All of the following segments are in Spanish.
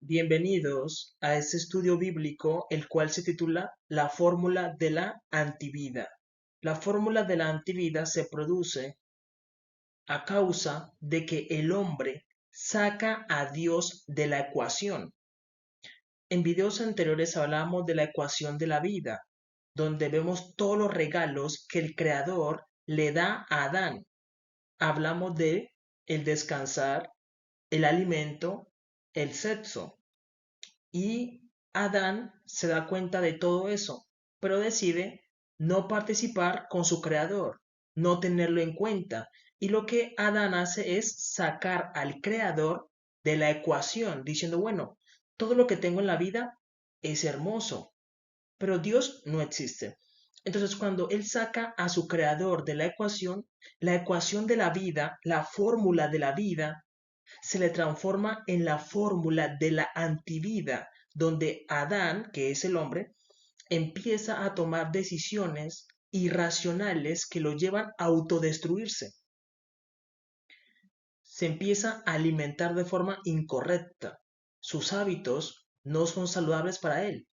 Bienvenidos a este estudio bíblico, el cual se titula La fórmula de la antivida. La fórmula de la antivida se produce a causa de que el hombre saca a Dios de la ecuación. En videos anteriores hablamos de la ecuación de la vida, donde vemos todos los regalos que el Creador le da a Adán. Hablamos de el descansar, el alimento, el sexo. Y Adán se da cuenta de todo eso, pero decide no participar con su creador, no tenerlo en cuenta. Y lo que Adán hace es sacar al creador de la ecuación, diciendo, bueno, todo lo que tengo en la vida es hermoso, pero Dios no existe. Entonces, cuando él saca a su creador de la ecuación de la vida, la fórmula de la vida, se le transforma en la fórmula de la antivida, donde Adán, que es el hombre, empieza a tomar decisiones irracionales que lo llevan a autodestruirse. Se empieza a alimentar de forma incorrecta. Sus hábitos no son saludables para él.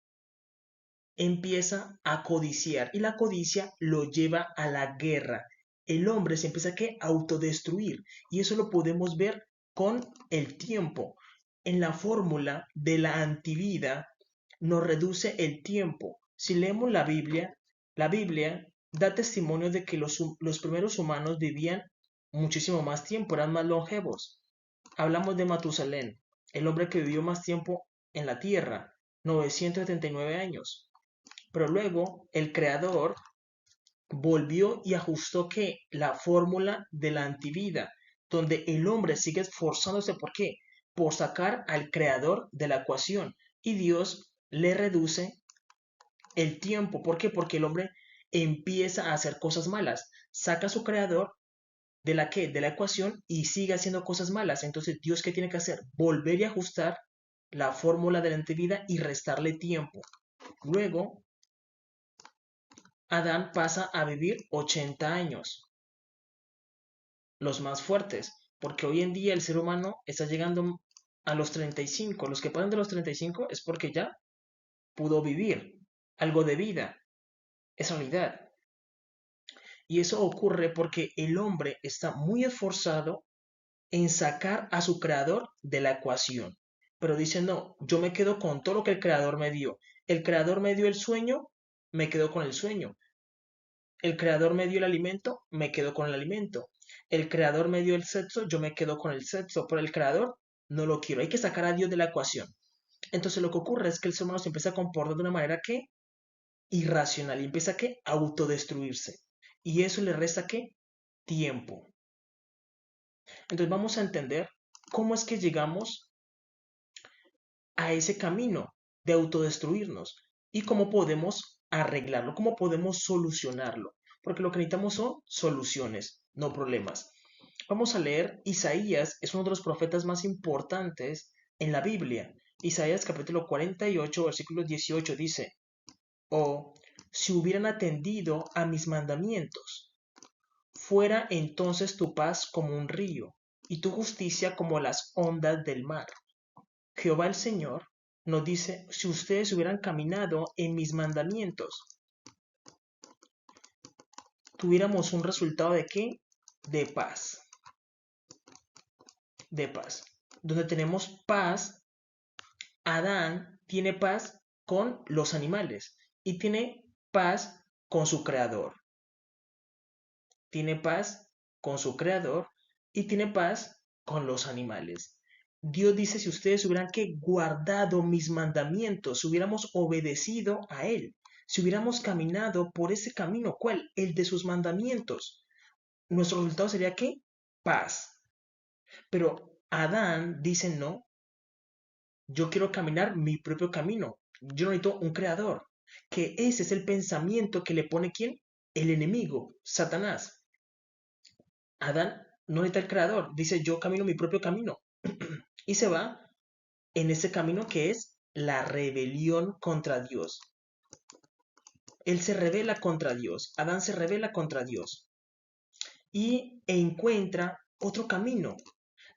Empieza a codiciar y la codicia lo lleva a la guerra. El hombre se empieza a autodestruir y eso lo podemos ver con el tiempo. En la fórmula de la antivida nos reduce el tiempo. Si leemos la Biblia da testimonio de que los primeros humanos vivían muchísimo más tiempo, eran más longevos. Hablamos de Matusalén, el hombre que vivió más tiempo en la tierra, 979 años. Pero luego el creador volvió y ajustó que la fórmula de la antivida, donde el hombre sigue esforzándose, ¿por qué? Por sacar al creador de la ecuación. Y Dios le reduce el tiempo. ¿Por qué? Porque el hombre empieza a hacer cosas malas. Saca a su creador de la que de la ecuación y sigue haciendo cosas malas. Entonces, Dios, ¿qué tiene que hacer? Volver y ajustar la fórmula de la antivida y restarle tiempo. Luego, Adán pasa a vivir 80 años, los más fuertes, porque hoy en día el ser humano está llegando a los 35. Los que pasan de los 35 es porque ya pudo vivir algo de vida, esa unidad. Y eso ocurre porque el hombre está muy esforzado en sacar a su creador de la ecuación. Pero dice, no, yo me quedo con todo lo que el creador me dio. El creador me dio el sueño, me quedo con el sueño. El creador me dio el alimento, me quedo con el alimento. El creador me dio el sexo, yo me quedo con el sexo. Pero el creador no lo quiero. Hay que sacar a Dios de la ecuación. Entonces lo que ocurre es que el ser humano se empieza a comportar de una manera que irracional y empieza a autodestruirse. Y eso le resta tiempo. Entonces vamos a entender cómo es que llegamos a ese camino de autodestruirnos y cómo podemos arreglarlo, cómo podemos solucionarlo. Porque lo que necesitamos son soluciones, no problemas. Vamos a leer Isaías, es uno de los profetas más importantes en la Biblia. Isaías capítulo 48, versículo 18 dice, oh, si hubieran atendido a mis mandamientos, fuera entonces tu paz como un río y tu justicia como las ondas del mar. Jehová el Señor nos dice, si ustedes hubieran caminado en mis mandamientos, tuviéramos un resultado de ¿qué? De paz. De paz. Donde tenemos paz, Adán tiene paz con los animales y tiene paz con su creador. Tiene paz con su creador y tiene paz con los animales. Dios dice, si ustedes hubieran guardado mis mandamientos, si hubiéramos obedecido a Él, si hubiéramos caminado por ese camino, ¿cuál? El de sus mandamientos. Nuestro resultado sería ¿qué? Paz. Pero Adán dice, no, yo quiero caminar mi propio camino. Yo no necesito un creador. Que ese es el pensamiento que le pone ¿quién? El enemigo, Satanás. Adán no necesita el creador, dice yo camino mi propio camino y se va en ese camino que es la rebelión contra Dios. Él se rebela contra Dios, Adán se rebela contra Dios y encuentra otro camino.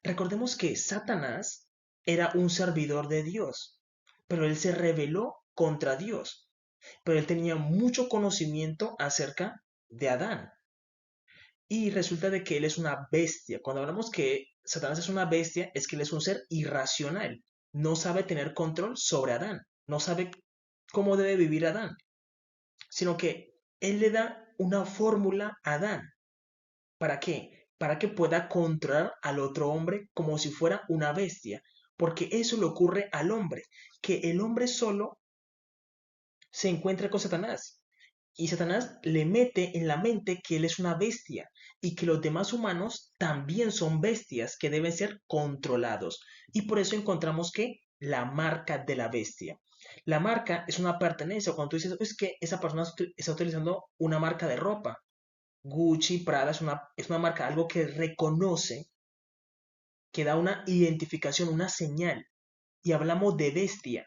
Recordemos que Satanás era un servidor de Dios, pero él se rebeló contra Dios, pero él tenía mucho conocimiento acerca de Adán. Y resulta de que él es una bestia. Cuando hablamos que Satanás es una bestia, es que él es un ser irracional. No sabe tener control sobre Adán. No sabe cómo debe vivir Adán. Sino que él le da una fórmula a Adán. ¿Para qué? Para que pueda controlar al otro hombre como si fuera una bestia. Porque eso le ocurre al hombre. Que el hombre solo se encuentra con Satanás. Y Satanás le mete en la mente que él es una bestia y que los demás humanos también son bestias que deben ser controlados. Y por eso encontramos que la marca de la bestia. La marca es una pertenencia. Cuando tú dices, es que esa persona está utilizando una marca de ropa. Gucci, Prada es una marca, algo que reconoce, que da una identificación, una señal. Y hablamos de bestia,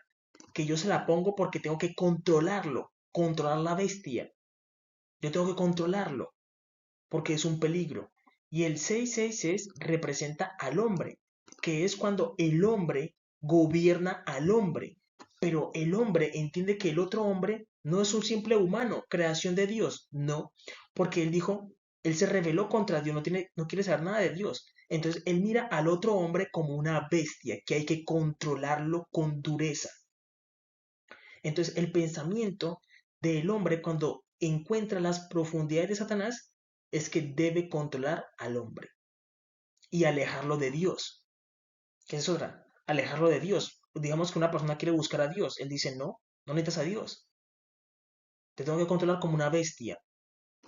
que yo se la pongo porque tengo que controlarlo, controlar la bestia. Yo tengo que controlarlo porque es un peligro. Y el 666 representa al hombre, que es cuando el hombre gobierna al hombre. Pero el hombre entiende que el otro hombre no es un simple humano, creación de Dios. No, porque él dijo, él se rebeló contra Dios, no quiere saber nada de Dios. Entonces él mira al otro hombre como una bestia, que hay que controlarlo con dureza. Entonces el pensamiento del hombre cuando encuentra las profundidades de Satanás es que debe controlar al hombre y alejarlo de Dios. ¿Qué es otra? Alejarlo de Dios. Digamos que una persona quiere buscar a Dios. Él dice, no, no necesitas a Dios. Te tengo que controlar como una bestia.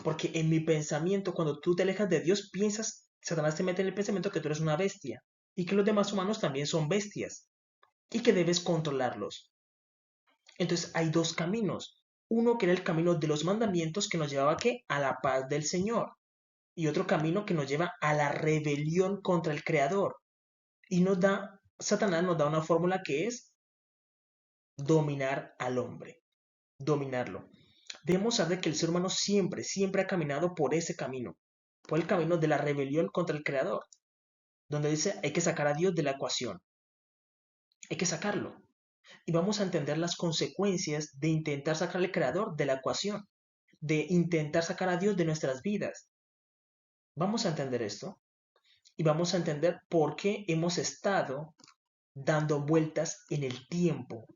Porque en mi pensamiento, cuando tú te alejas de Dios, piensas, Satanás te mete en el pensamiento que tú eres una bestia y que los demás humanos también son bestias y que debes controlarlos. Entonces hay dos caminos. Uno que era el camino de los mandamientos que nos llevaba ¿qué? A la paz del Señor. Y otro camino que nos lleva a la rebelión contra el Creador. Y Satanás nos da una fórmula que es dominar al hombre, dominarlo. Debemos saber que el ser humano siempre, siempre ha caminado por ese camino, por el camino de la rebelión contra el Creador, donde dice hay que sacar a Dios de la ecuación, hay que sacarlo. Y vamos a entender las consecuencias de intentar sacar al Creador de la ecuación, de intentar sacar a Dios de nuestras vidas. Vamos a entender esto y vamos a entender por qué hemos estado dando vueltas en el tiempo.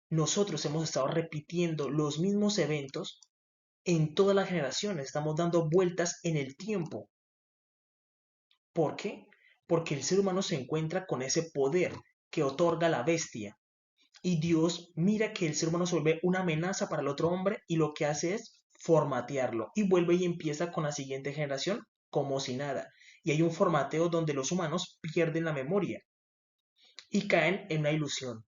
Nosotros hemos estado repitiendo los mismos eventos en todas las generaciones, estamos dando vueltas en el tiempo. ¿Por qué? Porque el ser humano se encuentra con ese poder que otorga la bestia. Y Dios mira que el ser humano se vuelve una amenaza para el otro hombre y lo que hace es formatearlo. Y vuelve y empieza con la siguiente generación como si nada. Y hay un formateo donde los humanos pierden la memoria y caen en una ilusión.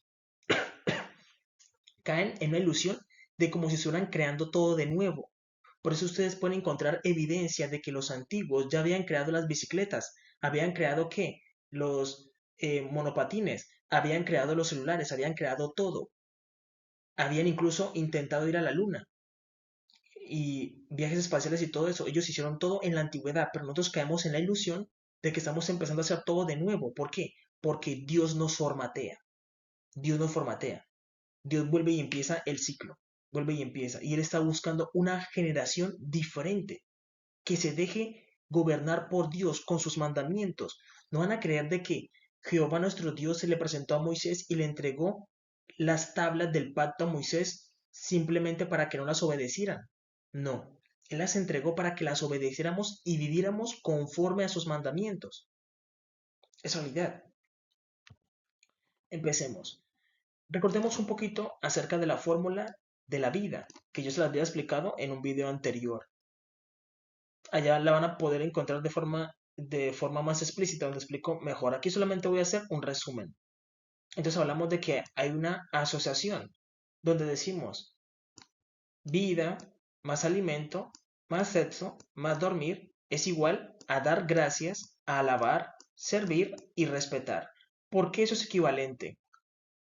Caen en una ilusión de como si estuvieran creando todo de nuevo. Por eso ustedes pueden encontrar evidencia de que los antiguos ya habían creado las bicicletas, habían creado ¿qué? Los monopatines, habían creado los celulares, habían creado todo. Habían incluso intentado ir a la luna y viajes espaciales y todo eso. Ellos hicieron todo en la antigüedad, pero nosotros caemos en la ilusión de que estamos empezando a hacer todo de nuevo. ¿Por qué? Porque Dios nos formatea. Dios nos formatea. Dios vuelve y empieza el ciclo. Vuelve y empieza. Y Él está buscando una generación diferente que se deje gobernar por Dios con sus mandamientos. No van a creer de que Jehová nuestro Dios se le presentó a Moisés y le entregó las tablas del pacto a Moisés simplemente para que no las obedecieran. No, Él las entregó para que las obedeciéramos y viviéramos conforme a sus mandamientos. Es realidad. Empecemos. Recordemos un poquito acerca de la fórmula de la vida, que yo se las había explicado en un video anterior. Allá la van a poder encontrar de forma más explícita, donde explico mejor. Aquí solamente voy a hacer un resumen. Entonces hablamos de que hay una asociación, donde decimos vida más alimento más sexo más dormir es igual a dar gracias, a alabar, servir y respetar. ¿Por qué eso es equivalente?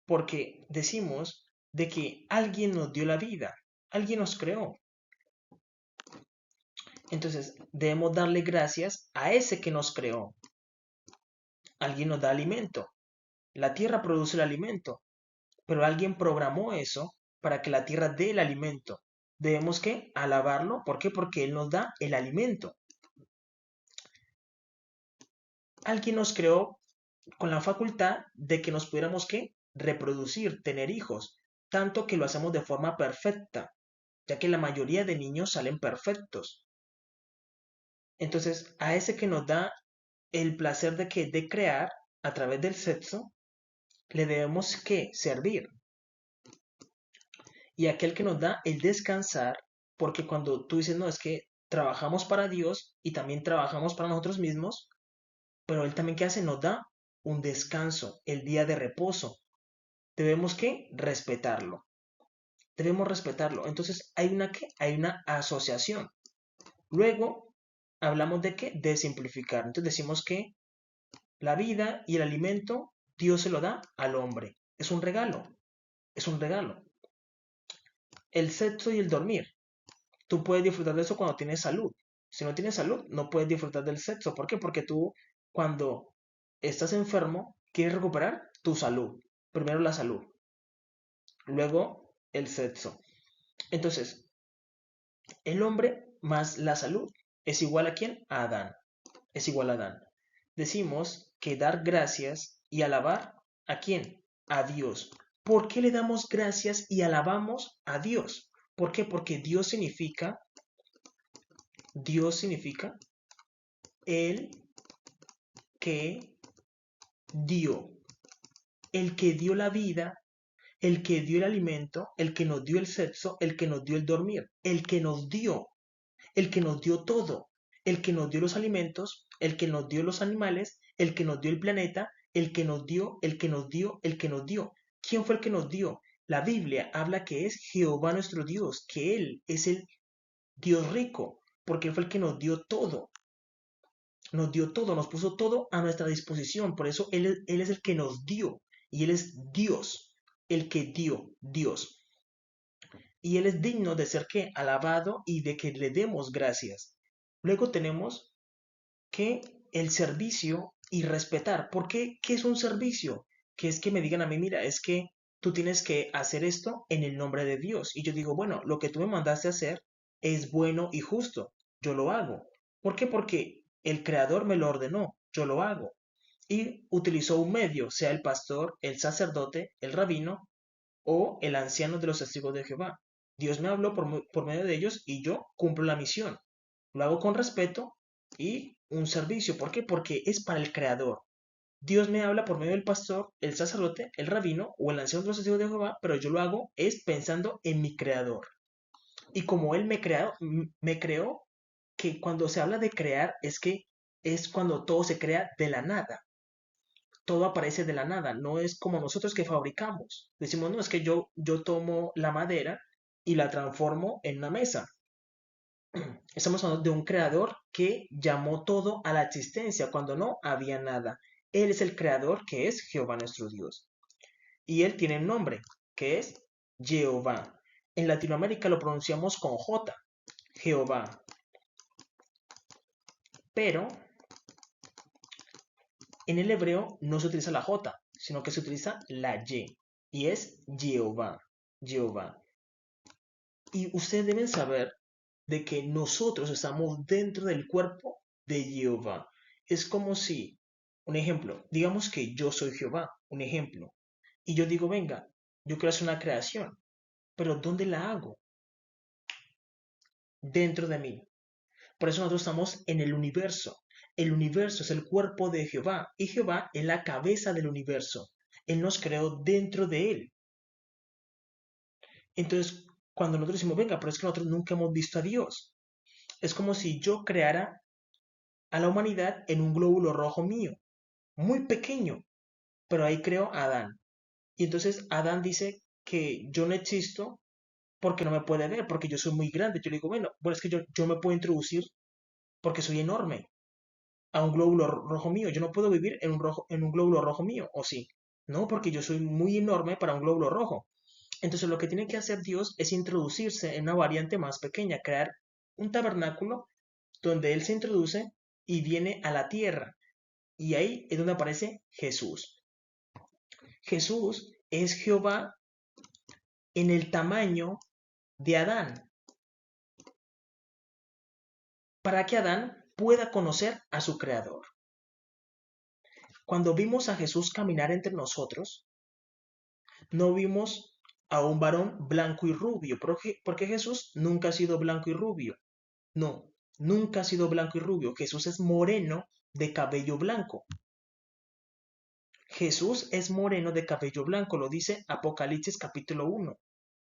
Porque decimos de que alguien nos dio la vida, alguien nos creó. Entonces debemos darle gracias a ese que nos creó. Alguien nos da alimento. La tierra produce el alimento, pero alguien programó eso para que la tierra dé el alimento. Debemos que alabarlo. ¿Por qué? Porque Él nos da el alimento. Alguien nos creó con la facultad de que nos pudiéramos que reproducir, tener hijos, tanto que lo hacemos de forma perfecta, ya que la mayoría de niños salen perfectos. Entonces, a ese que nos da el placer de crear a través del sexo, le debemos que servir. Y aquel que nos da el descansar, porque cuando tú dices, no, es que trabajamos para Dios y también trabajamos para nosotros mismos, pero Él también, ¿qué hace? Nos da un descanso, el día de reposo. Debemos que respetarlo. Debemos respetarlo. Entonces hay una asociación. Luego hablamos de qué? De simplificar. Entonces decimos que la vida y el alimento Dios se lo da al hombre. Es un regalo. Es un regalo. El sexo y el dormir. Tú puedes disfrutar de eso cuando tienes salud. Si no tienes salud, no puedes disfrutar del sexo. ¿Por qué? Porque tú, cuando estás enfermo, quieres recuperar tu salud. Primero la salud, luego el sexo. Entonces, el hombre más la salud es igual a quién? A Adán. Es igual a Adán. Decimos que dar gracias y alabar a quién? A Dios. ¿Por qué le damos gracias y alabamos a Dios? ¿Por qué? Porque Dios significa el que dio, el que dio la vida, el que dio el alimento, el que nos dio el sexo, el que nos dio el dormir, el que nos dio todo, el que nos dio los alimentos, el que nos dio los animales, el que nos dio el planeta, el que nos dio, el que nos dio, el que nos dio. ¿Quién fue el que nos dio? La Biblia habla que es Jehová nuestro Dios, que Él es el Dios rico, porque Él fue el que nos dio todo, nos puso todo a nuestra disposición. Por eso Él es el que nos dio y Él es Dios, el que dio Dios. Y Él es digno de ser que alabado y de que le demos gracias. Luego tenemos que el servicio y respetar. ¿Por qué? ¿Qué es un servicio? Que es que me digan a mí, mira, es que tú tienes que hacer esto en el nombre de Dios. Y yo digo, bueno, lo que tú me mandaste a hacer es bueno y justo. Yo lo hago. ¿Por qué? Porque el Creador me lo ordenó. Yo lo hago. Y utilizó un medio, sea el pastor, el sacerdote, el rabino o el anciano de los testigos de Jehová. Dios me habló por medio de ellos y yo cumplo la misión. Lo hago con respeto y un servicio. ¿Por qué? Porque es para el Creador. Dios me habla por medio del pastor, el sacerdote, el rabino o el anciano de los testigos de Jehová, pero yo lo hago es pensando en mi Creador. Y como Él me creó, que cuando se habla de crear es que es cuando todo se crea de la nada. Todo aparece de la nada, no es como nosotros que fabricamos. Decimos, no, es que yo tomo la madera y la transformo en una mesa. Estamos hablando de un creador que llamó todo a la existencia cuando no había nada. Él es el creador que es Jehová nuestro Dios. Y él tiene un nombre que es Jehová. En Latinoamérica lo pronunciamos con J, Jehová. Pero en el hebreo no se utiliza la J, sino que se utiliza la Y. Y es Jehová. Jehová. Y ustedes deben saber de que nosotros estamos dentro del cuerpo de Jehová. Es como si, un ejemplo, digamos que yo soy Jehová, un ejemplo, y yo digo, venga, yo quiero hacer una creación, pero ¿dónde la hago? Dentro de mí. Por eso nosotros estamos en el universo. El universo es el cuerpo de Jehová y Jehová es la cabeza del universo. Él nos creó dentro de él. Entonces, cuando nosotros decimos, venga, pero es que nosotros nunca hemos visto a Dios. Es como si yo creara a la humanidad en un glóbulo rojo mío, muy pequeño, pero ahí creo a Adán. Y entonces Adán dice que yo no existo porque no me puede ver, porque yo soy muy grande. Yo le digo, bueno, es que yo me puedo introducir porque soy enorme a un glóbulo rojo mío. Yo no puedo vivir en un glóbulo rojo mío, ¿o sí? No, porque yo soy muy enorme para un glóbulo rojo. Entonces lo que tiene que hacer Dios es introducirse en una variante más pequeña, crear un tabernáculo donde Él se introduce y viene a la tierra. Y ahí es donde aparece Jesús. Jesús es Jehová en el tamaño de Adán, para que Adán pueda conocer a su Creador. Cuando vimos a Jesús caminar entre nosotros, no vimos a un varón blanco y rubio, porque Jesús nunca ha sido blanco y rubio. No, nunca ha sido blanco y rubio. Jesús es moreno de cabello blanco. Jesús es moreno de cabello blanco, lo dice Apocalipsis capítulo 1,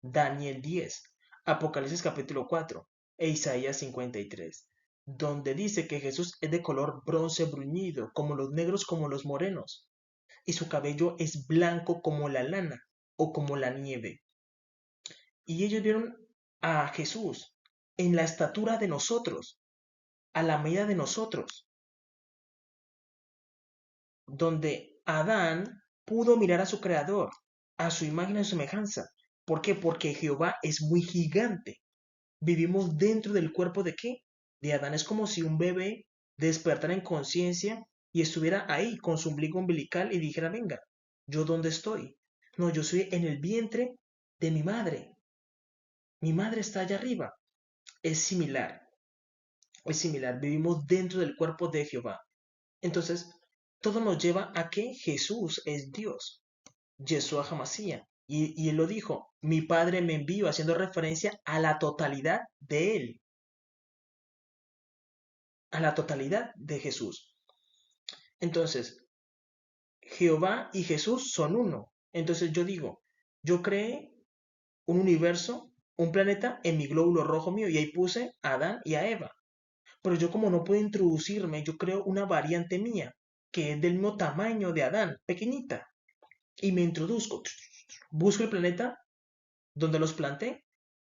Daniel 10, Apocalipsis capítulo 4 e Isaías 53, donde dice que Jesús es de color bronce bruñido, como los negros como los morenos, y su cabello es blanco como la lana o como la nieve. Y ellos vieron a Jesús en la estatura de nosotros, a la medida de nosotros, donde Adán pudo mirar a su creador, a su imagen y semejanza. ¿Por qué? Porque Jehová es muy gigante. Vivimos dentro del cuerpo de qué? De Adán. Es como si un bebé despertara en conciencia y estuviera ahí con su ombligo umbilical y dijera, venga, ¿yo dónde estoy? No, yo soy en el vientre de mi madre. Mi madre está allá arriba. Es similar, es similar. Vivimos dentro del cuerpo de Jehová. Entonces, todo nos lleva a que Jesús es Dios, Yeshua Hamashiach. Y él lo dijo, mi Padre me envió, haciendo referencia a la totalidad de él, a la totalidad de Jesús. Entonces, Jehová y Jesús son uno. Entonces yo digo, yo creé un universo, un planeta en mi glóbulo rojo mío y ahí puse a Adán y a Eva. Pero yo como no puedo introducirme, yo creo una variante mía, que es del mismo tamaño de Adán, pequeñita. Y me introduzco, busco el planeta donde los planté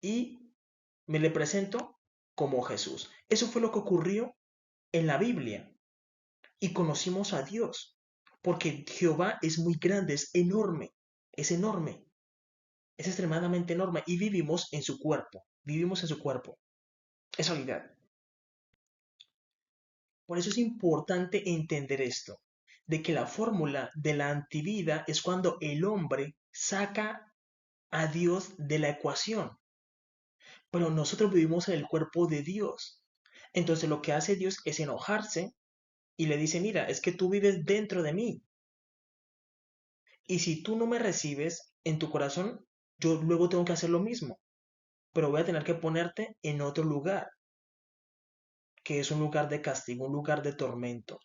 y me le presento como Jesús. Eso fue lo que ocurrió en la Biblia y conocimos a Dios, porque Jehová es muy grande, es enorme, es extremadamente enorme y vivimos en su cuerpo, es realidad. Por eso es importante entender esto, de que la fórmula de la antivida es cuando el hombre saca a Dios de la ecuación, pero nosotros vivimos en el cuerpo de Dios. Entonces lo que hace Dios es enojarse y le dice, mira, es que tú vives dentro de mí. Y si tú no me recibes en tu corazón, yo luego tengo que hacer lo mismo, pero voy a tener que ponerte en otro lugar, que es un lugar de castigo, un lugar de tormento.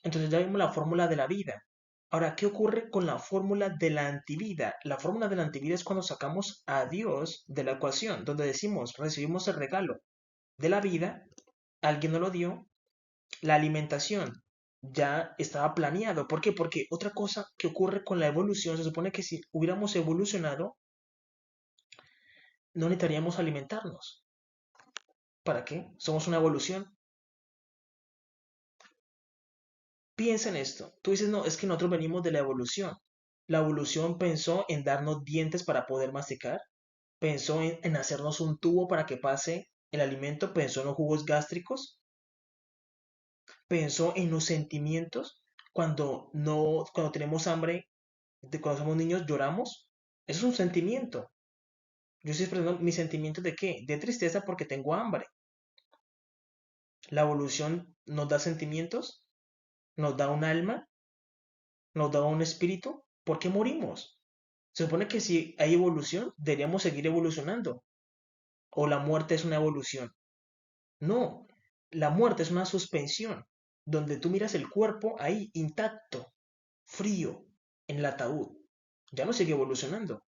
Entonces ya vimos la fórmula de la vida. Ahora, ¿qué ocurre con la fórmula de la antivida? La fórmula de la antivida es cuando sacamos a Dios de la ecuación, donde decimos, recibimos el regalo de la vida, alguien nos lo dio, la alimentación ya estaba planeado. ¿Por qué? Porque otra cosa que ocurre con la evolución, se supone que si hubiéramos evolucionado, no necesitaríamos alimentarnos. ¿Para qué? Somos una evolución. Piensa en esto. Tú dices, no, es que nosotros venimos de la evolución. La evolución pensó en darnos dientes para poder masticar, pensó en hacernos un tubo para que pase el alimento, pensó en los jugos gástricos, pensó en los sentimientos. Cuando no, cuando tenemos hambre, cuando somos niños lloramos. Eso es un sentimiento. Yo estoy expresando mi sentimiento de qué? De tristeza porque tengo hambre. La evolución nos da sentimientos, nos da un alma, nos da un espíritu. ¿Por qué morimos? Se supone que si hay evolución, deberíamos seguir evolucionando. O la muerte es una evolución. No, la muerte es una suspensión, donde tú miras el cuerpo ahí intacto, frío, en el ataúd. Ya no sigue evolucionando.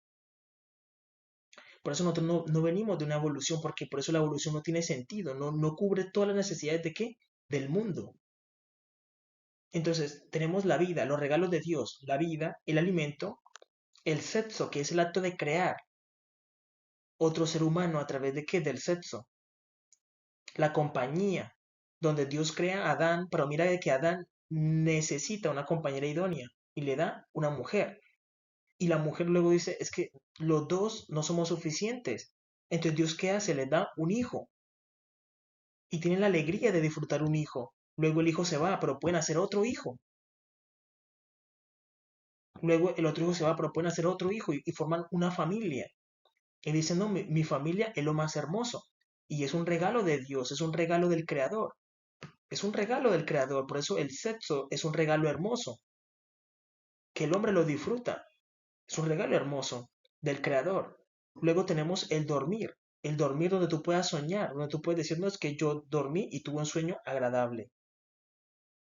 Por eso nosotros no venimos de una evolución, porque por eso la evolución no tiene sentido, no cubre todas las necesidades de qué? Del mundo. Entonces, tenemos la vida, los regalos de Dios, la vida, el alimento, el sexo, que es el acto de crear otro ser humano a través de qué? Del sexo. La compañía, donde Dios crea a Adán, pero mira de que Adán necesita una compañera idónea y le da una mujer. Y la mujer luego dice, es que los dos no somos suficientes. Entonces Dios ¿qué hace? Le da un hijo y tienen la alegría de disfrutar un hijo. Luego el hijo se va, pero pueden hacer otro hijo. Luego el otro hijo se va, pero pueden hacer otro hijo y forman una familia. Y dicen, no, mi familia es lo más hermoso. Y es un regalo de Dios, es un regalo del Creador. Es un regalo del Creador. Por eso el sexo es un regalo hermoso, que el hombre lo disfruta. Es un regalo hermoso del Creador. Luego tenemos el dormir donde tú puedas soñar, donde tú puedes decir, no, es que yo dormí y tuve un sueño agradable.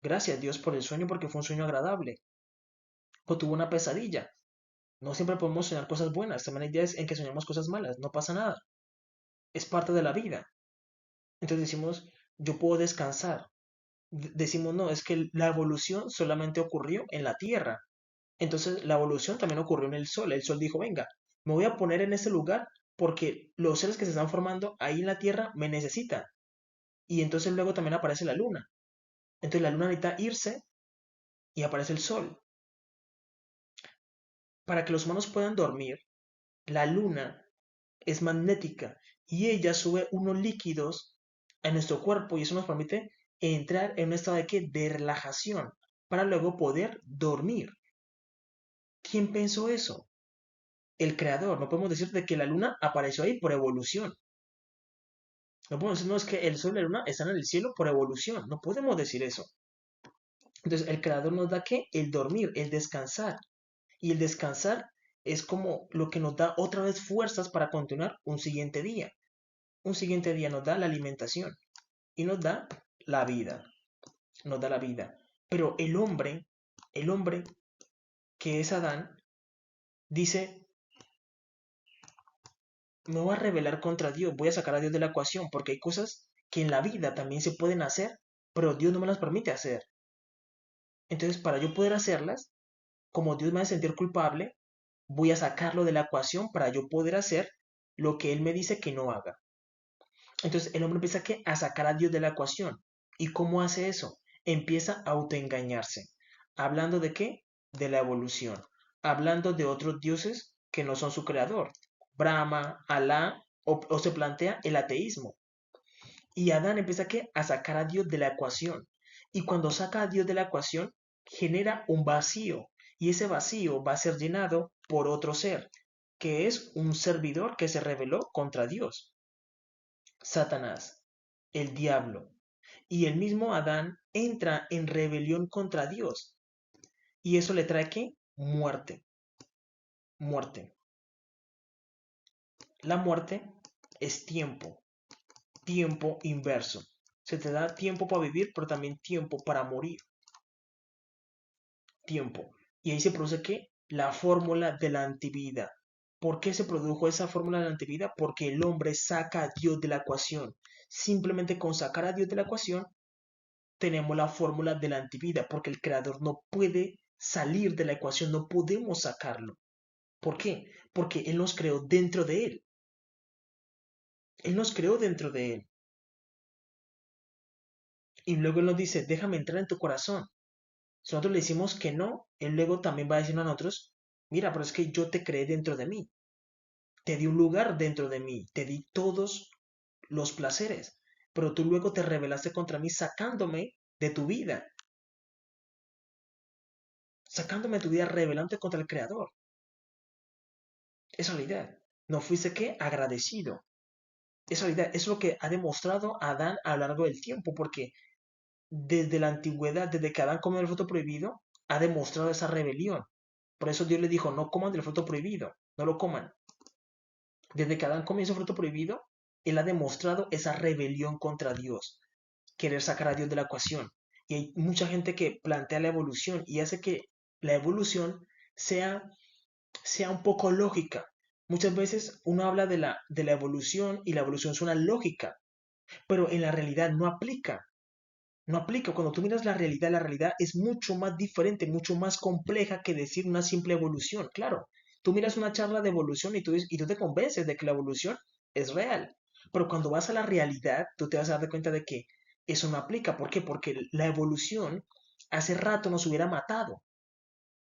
Gracias Dios por el sueño porque fue un sueño agradable. O tuvo una pesadilla. No siempre podemos soñar cosas buenas, también hay días en que soñamos cosas malas, no pasa nada. Es parte de la vida. Entonces decimos, yo puedo descansar. Decimos, no, es que la evolución solamente ocurrió en la Tierra. Entonces la evolución también ocurrió en el Sol. El Sol dijo, venga, me voy a poner en ese lugar porque los seres que se están formando ahí en la Tierra me necesitan. Y entonces luego también aparece la Luna. Entonces la Luna necesita irse y aparece el Sol. Para que los humanos puedan dormir, la Luna es magnética y ella sube unos líquidos a nuestro cuerpo y eso nos permite entrar en un estado de, ¿qué? De relajación para luego poder dormir. ¿Quién pensó eso? El creador. No podemos decir de que la luna apareció ahí por evolución. No podemos decir, no, es que el sol y la luna están en el cielo por evolución. No podemos decir eso. Entonces, el creador nos da que el dormir, el descansar. Y el descansar es como lo que nos da otra vez fuerzas para continuar un siguiente día. Un siguiente día nos da la alimentación y nos da la vida. Nos da la vida. Pero el hombre que es Adán, dice, me voy a rebelar contra Dios, voy a sacar a Dios de la ecuación, porque hay cosas que en la vida también se pueden hacer, pero Dios no me las permite hacer. Entonces, para yo poder hacerlas, como Dios me hace sentir culpable, voy a sacarlo de la ecuación para yo poder hacer lo que Él me dice que no haga. Entonces, el hombre empieza a sacar a Dios de la ecuación. ¿Y cómo hace eso? Empieza a autoengañarse. ¿Hablando de qué? De la evolución. Hablando de otros dioses que no son su creador. Brahma, Alá, o se plantea el ateísmo. Y Adán empieza a sacar a Dios de la ecuación. Y cuando saca a Dios de la ecuación, genera un vacío. Y ese vacío va a ser llenado por otro ser, que es un servidor que se rebeló contra Dios. Satanás, el diablo. Y el mismo Adán entra en rebelión contra Dios. Y eso le trae ¿qué? Muerte. Muerte. La muerte es tiempo. Tiempo inverso. Se te da tiempo para vivir, pero también tiempo para morir. Tiempo. Y ahí se produce ¿qué? La fórmula de la antivida. ¿Por qué se produjo esa fórmula de la antivida? Porque el hombre saca a Dios de la ecuación. Simplemente con sacar a Dios de la ecuación tenemos la fórmula de la antivida, porque el creador no puede salir de la ecuación, no podemos sacarlo. ¿Por qué? Porque Él nos creó dentro de Él. Él nos creó dentro de Él. Y luego Él nos dice, déjame entrar en tu corazón. Si nosotros le decimos que no, Él luego también va a decirnos a nosotros, mira, pero es que yo te creé dentro de mí. Te di un lugar dentro de mí. Te di todos los placeres. Pero tú luego te rebelaste contra mí sacándome de tu vida. Sacándome de tu vida, rebelante contra el Creador. Es realidad. No fuiste qué? Agradecido. Es realidad. Es lo que ha demostrado Adán a lo largo del tiempo, porque desde la antigüedad, desde que Adán comió el fruto prohibido, ha demostrado esa rebelión. Por eso Dios le dijo, no coman del fruto prohibido, no lo coman. Desde que Adán comió ese fruto prohibido, él ha demostrado esa rebelión contra Dios, querer sacar a Dios de la ecuación. Y hay mucha gente que plantea la evolución y hace que la evolución sea un poco lógica. Muchas veces uno habla de la evolución y la evolución es una lógica, pero en la realidad no aplica. No aplica. Cuando tú miras la realidad es mucho más diferente, mucho más compleja que decir una simple evolución. Claro, tú miras una charla de evolución y tú te convences de que la evolución es real. Pero cuando vas a la realidad, tú te vas a dar cuenta de que eso no aplica. ¿Por qué? Porque la evolución hace rato nos hubiera matado.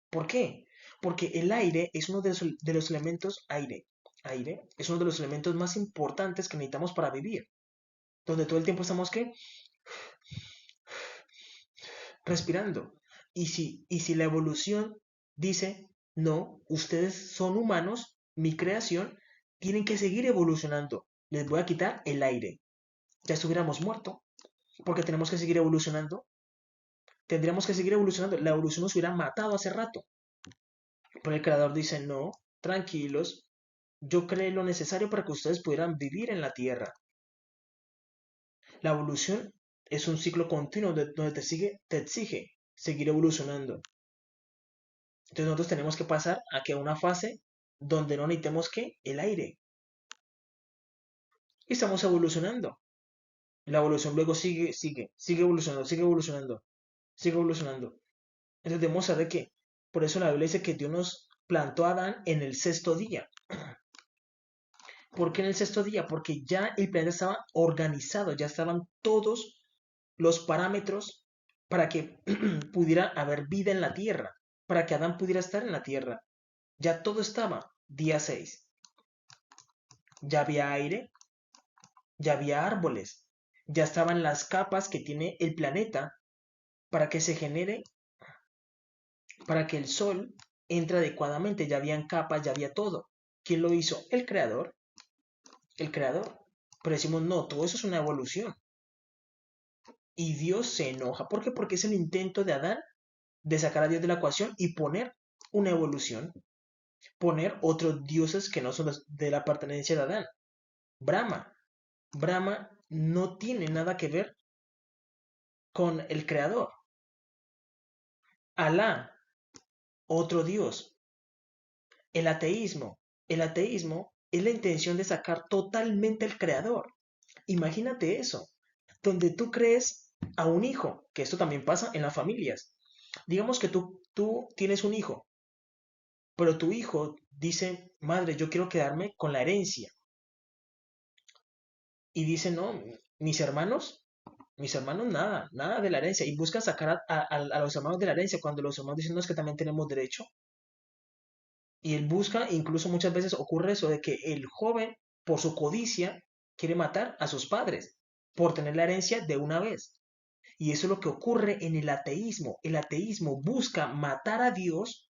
¿Por qué? Porque el aire es uno de los elementos, aire, es uno de los elementos más importantes que necesitamos para vivir. Donde todo el tiempo estamos, ¿qué? Respirando. Y si la evolución dice, no, ustedes son humanos, mi creación, tienen que seguir evolucionando. Les voy a quitar el aire. Ya estuviéramos muertos, porque tenemos que seguir evolucionando. Tendríamos que seguir evolucionando. La evolución nos hubiera matado hace rato. Pero el creador dice, no, tranquilos, yo creé lo necesario para que ustedes pudieran vivir en la tierra. La evolución es un ciclo continuo donde te exige seguir evolucionando. Entonces nosotros tenemos que pasar a una fase donde no necesitemos que el aire. Y estamos evolucionando. La evolución luego sigue evolucionando, sigue evolucionando. Entonces debemos saber que, por eso la Biblia dice que Dios nos plantó a Adán en el sexto día. ¿Por qué en el sexto día? Porque ya el planeta estaba organizado, ya estaban todos los parámetros para que pudiera haber vida en la Tierra, para que Adán pudiera estar en la Tierra. Ya todo estaba. Día 6. Ya había aire, ya había árboles, ya estaban las capas que tiene el planeta para que se genere, para que el sol entre adecuadamente. Ya habían capas, ya había todo. ¿Quién lo hizo? El creador. El creador. Pero decimos, no, todo eso es una evolución. Y Dios se enoja. ¿Por qué? Porque es el intento de Adán de sacar a Dios de la ecuación y poner una evolución. Poner otros dioses que no son de la pertenencia de Adán. Brahma. Brahma no tiene nada que ver con el creador. Alá, otro dios. El ateísmo. El ateísmo es la intención de sacar totalmente al creador. Imagínate eso, donde tú crees a un hijo, que esto también pasa en las familias. Digamos que tú tienes un hijo, pero tu hijo dice, madre, yo quiero quedarme con la herencia. Y dice, no, mis hermanos nada, nada de la herencia. Y buscan sacar a los hermanos de la herencia cuando los hermanos dicen, no, es que también tenemos derecho. Y él busca, incluso muchas veces ocurre eso de que el joven, por su codicia, quiere matar a sus padres por tener la herencia de una vez. Y eso es lo que ocurre en el ateísmo. El ateísmo busca matar a Dios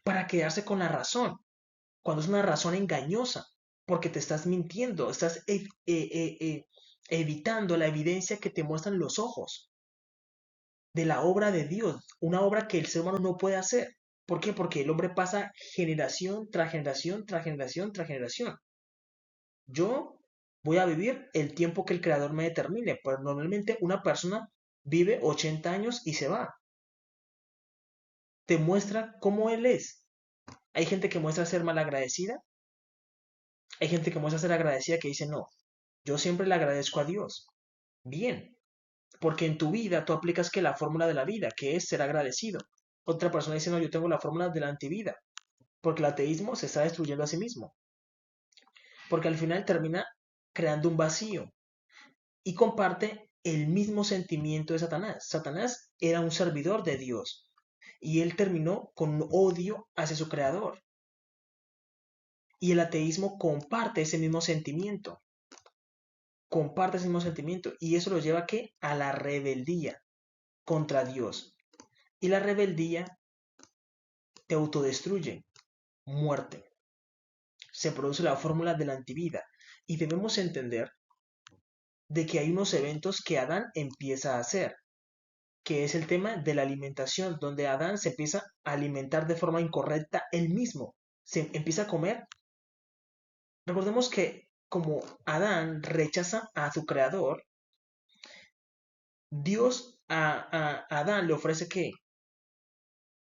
para quedarse con la razón, cuando es una razón engañosa, porque te estás mintiendo, estás evitando la evidencia que te muestran los ojos de la obra de Dios, una obra que el ser humano no puede hacer. ¿Por qué? Porque el hombre pasa generación tras generación, tras generación, tras generación. Yo voy a vivir el tiempo que el creador me determine, pero normalmente una persona vive 80 años y se va. Te muestra cómo él es. Hay gente que muestra ser malagradecida, hay gente que muestra ser agradecida que dice, no, yo siempre le agradezco a Dios. Bien, porque en tu vida tú aplicas que la fórmula de la vida, que es ser agradecido. Otra persona dice, no, yo tengo la fórmula de la antivida, porque el ateísmo se está destruyendo a sí mismo, porque al final termina creando un vacío y comparte el mismo sentimiento de Satanás. Satanás era un servidor de Dios y él terminó con odio hacia su creador. Y el ateísmo comparte ese mismo sentimiento, y eso lo lleva a la rebeldía contra Dios. Y la rebeldía te autodestruye, muerte. Se produce la fórmula de la antivida y debemos entender de que hay unos eventos que Adán empieza a hacer, que es el tema de la alimentación, donde Adán se empieza a alimentar de forma incorrecta él mismo, se empieza a comer. Recordemos que como Adán rechaza a su creador, Dios a Adán le ofrece que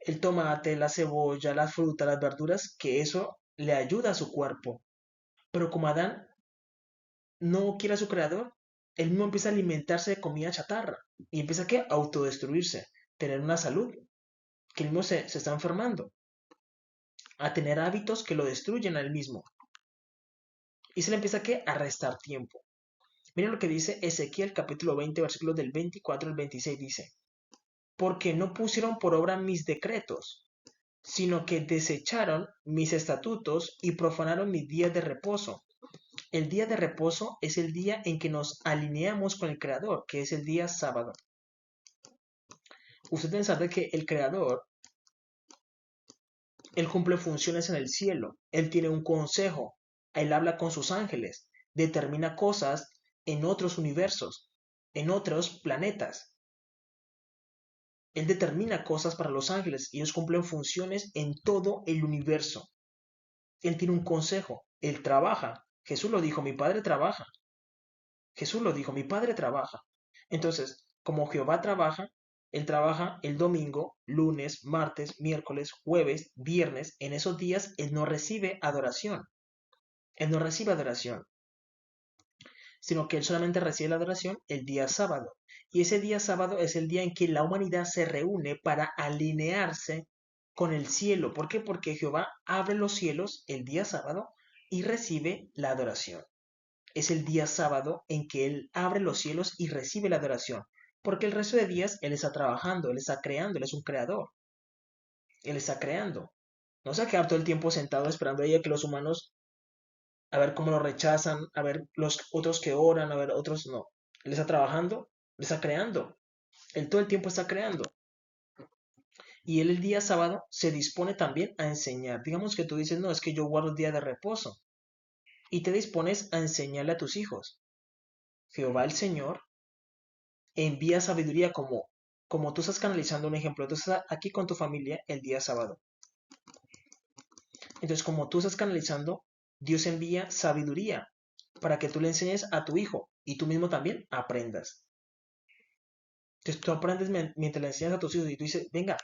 el tomate, la cebolla, las frutas, las verduras, que eso le ayuda a su cuerpo. Pero como Adán no quiere a su creador, él mismo empieza a alimentarse de comida chatarra y empieza a autodestruirse, tener una salud que él mismo se está enfermando, a tener hábitos que lo destruyen a él mismo. Y se le empieza a restar tiempo. Miren lo que dice Ezequiel capítulo 20, versículos del 24 al 26, dice, porque no pusieron por obra mis decretos, sino que desecharon mis estatutos y profanaron mis días de reposo. El día de reposo es el día en que nos alineamos con el Creador, que es el día sábado. Usted debe saber que el Creador Él cumple funciones en el cielo, Él tiene un consejo, Él habla con sus ángeles, determina cosas en otros universos, en otros planetas. Él determina cosas para los ángeles y ellos cumplen funciones en todo el universo. Él tiene un consejo, Él trabaja. Jesús lo dijo, mi Padre trabaja. Jesús lo dijo, mi Padre trabaja. Entonces, como Jehová trabaja, Él trabaja el domingo, lunes, martes, miércoles, jueves, viernes. En esos días Él no recibe adoración. Él no recibe adoración, sino que Él solamente recibe la adoración el día sábado. Y ese día sábado es el día en que la humanidad se reúne para alinearse con el cielo. ¿Por qué? Porque Jehová abre los cielos el día sábado y recibe la adoración. Es el día sábado en que Él abre los cielos y recibe la adoración. Porque el resto de días Él está trabajando, Él está creando, Él es un creador. Él está creando. No se queda todo el tiempo sentado esperando a que los humanos, a ver cómo lo rechazan, a ver los otros que oran, a ver otros no. Él está trabajando, él está creando. Él todo el tiempo está creando. Y él el día sábado se dispone también a enseñar. Digamos que tú dices, no, es que yo guardo el día de reposo. Y te dispones a enseñarle a tus hijos. Jehová el Señor envía sabiduría como tú estás canalizando un ejemplo. Tú estás aquí con tu familia el día sábado. Entonces, como tú estás canalizando, Dios envía sabiduría para que tú le enseñes a tu hijo y tú mismo también aprendas. Entonces, tú aprendes mientras le enseñas a tus hijos y tú dices, venga,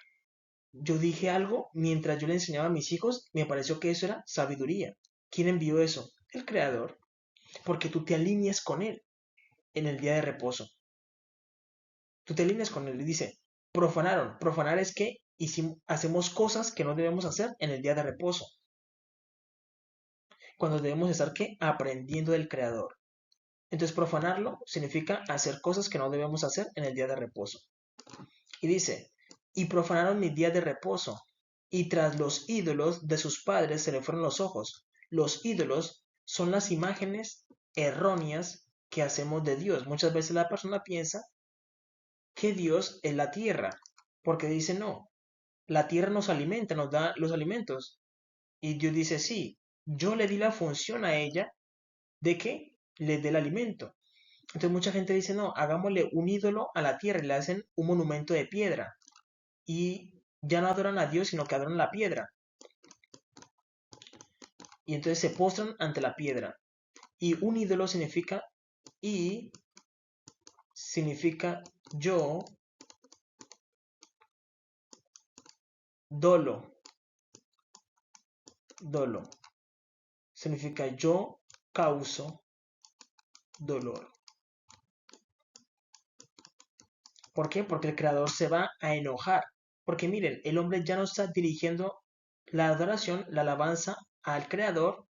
yo dije algo mientras yo le enseñaba a mis hijos, me pareció que eso era sabiduría. ¿Quién envió eso? El Creador. Porque tú te alineas con Él en el día de reposo. Tú te alineas con Él y dice, profanaron. Profanar es que hacemos cosas que no debemos hacer en el día de reposo. Cuando debemos estar, ¿qué? Aprendiendo del Creador. Entonces, profanarlo significa hacer cosas que no debemos hacer en el día de reposo. Y dice, y profanaron mi día de reposo, y tras los ídolos de sus padres se le fueron los ojos. Los ídolos son las imágenes erróneas que hacemos de Dios. Muchas veces la persona piensa que Dios es la tierra, porque dice, no, la tierra nos alimenta, nos da los alimentos. Y Dios dice, sí, yo le di la función a ella de que le dé el alimento. Entonces mucha gente dice, no, hagámosle un ídolo a la tierra y le hacen un monumento de piedra. Y ya no adoran a Dios, sino que adoran la piedra. Y entonces se postran ante la piedra. Y un ídolo y significa yo, dolo, dolo. Significa yo causo dolor. ¿Por qué? Porque el creador se va a enojar. Porque miren, el hombre ya no está dirigiendo la adoración, la alabanza al creador,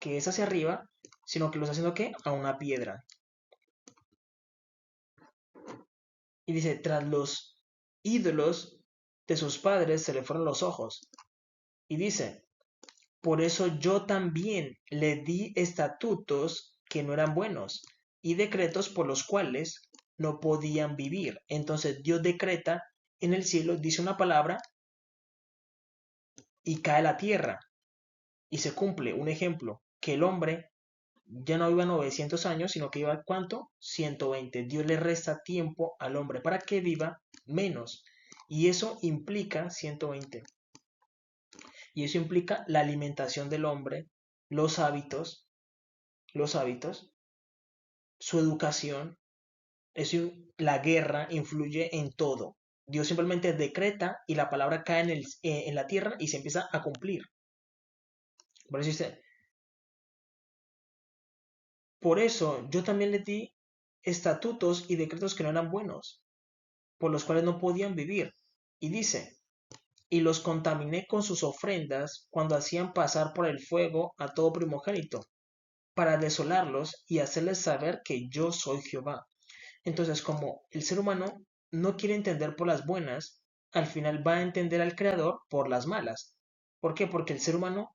que es hacia arriba, sino que lo está haciendo ¿qué? A una piedra. Y dice, tras los ídolos de sus padres se le fueron los ojos. Y dice, por eso yo también le di estatutos que no eran buenos y decretos por los cuales no podían vivir. Entonces Dios decreta en el cielo, dice una palabra y cae la tierra. Y se cumple un ejemplo, que el hombre ya no viva 900 años, sino que viva ¿cuánto? 120. Dios le resta tiempo al hombre para que viva menos. Y eso implica 120. Y eso implica la alimentación del hombre, los hábitos, los hábitos, su educación, eso, la guerra influye en todo. Dios simplemente decreta y la palabra cae en la tierra y se empieza a cumplir. Por eso dice, por eso yo también le di estatutos y decretos que no eran buenos, por los cuales no podían vivir. Y dice, y los contaminé con sus ofrendas cuando hacían pasar por el fuego a todo primogénito, para desolarlos y hacerles saber que yo soy Jehová. Entonces, como el ser humano no quiere entender por las buenas, al final va a entender al Creador por las malas. ¿Por qué? Porque el ser humano,